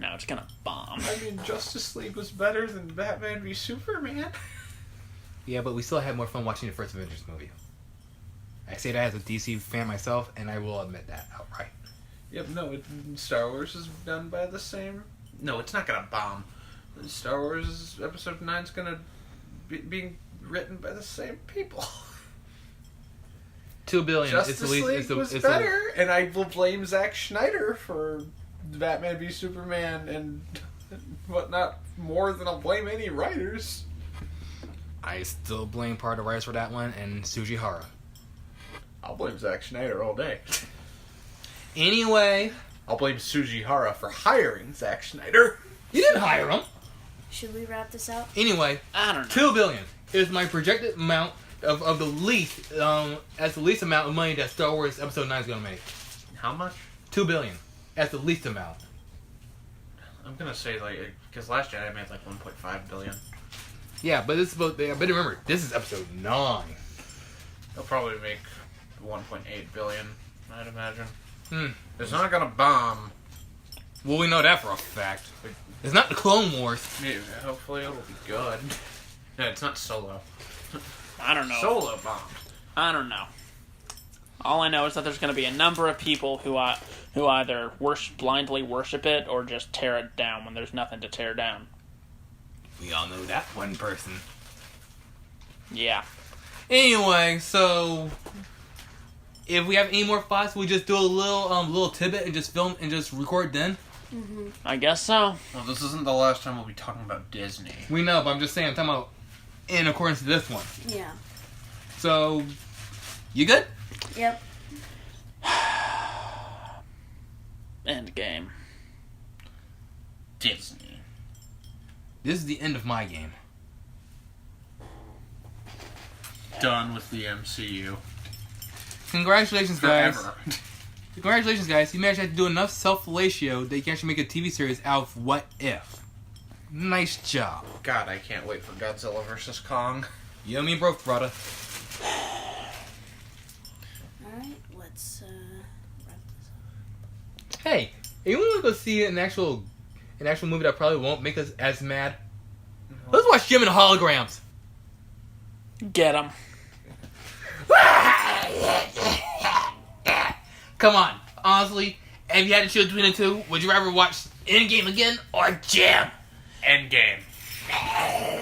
No, it's gonna bomb.
I mean, Justice League was better than Batman v Superman.
Yeah, but we still had more fun watching the first Avengers movie. I say that as a DC fan myself, and I will admit that outright.
Yep, no, Star Wars is done by the same... No, it's not gonna bomb. Star Wars Episode 9 is gonna be being written by the same people.
$2 billion.
Justice League was better, and I will blame Zack Snyder for Batman v Superman and whatnot more than I'll blame any writers.
I still blame part of the writers for that one and Sujihara.
I'll blame Zack Snyder all day.
Anyway,
I'll blame Sujihara for hiring Zack Snyder.
you didn't hire him.
Should we wrap this out?
Anyway,
I don't know.
$2 billion is my projected amount of the least as the least amount of money that Star Wars Episode 9 is gonna make.
How much?
$2 billion as the least amount.
I'm gonna say because last Jedi made 1.5 billion.
Yeah, but this is but remember, this is Episode 9.
They'll probably make 1.8 billion, I'd imagine.
Hmm.
It's not gonna bomb.
Well, we know that for a fact. It's not the Clone Wars.
Maybe, hopefully it'll be good. No, it's not Solo.
I don't know.
Solo bombed.
I don't know. All I know is that there's going to be a number of people who either blindly worship it or just tear it down when there's nothing to tear down.
We all know that one person.
Yeah.
Anyway, so if we have any more thoughts, we just do a little tidbit and just film and just record then.
Mm-hmm.
I guess so.
Well, this isn't the last time we'll be talking about Disney.
We know, but I'm just saying, I'm talking about in accordance to this one.
Yeah.
So, you good?
Yep.
Endgame.
Disney.
This is the end of my game.
Done with the MCU.
Congratulations, guys.
Forever.
Congratulations, guys. You managed to do enough self-fellatio that you can actually make a TV series out of What If. Nice job.
God, I can't wait for Godzilla vs. Kong.
You and me both, brother.
Alright, let's wrap this up.
Hey, if you want to go see an actual movie that probably won't make us as mad, let's watch Jim and the Holograms.
Get him.
Come on, honestly, if you had to choose between the two, would you rather watch Endgame again or Jim?
Endgame.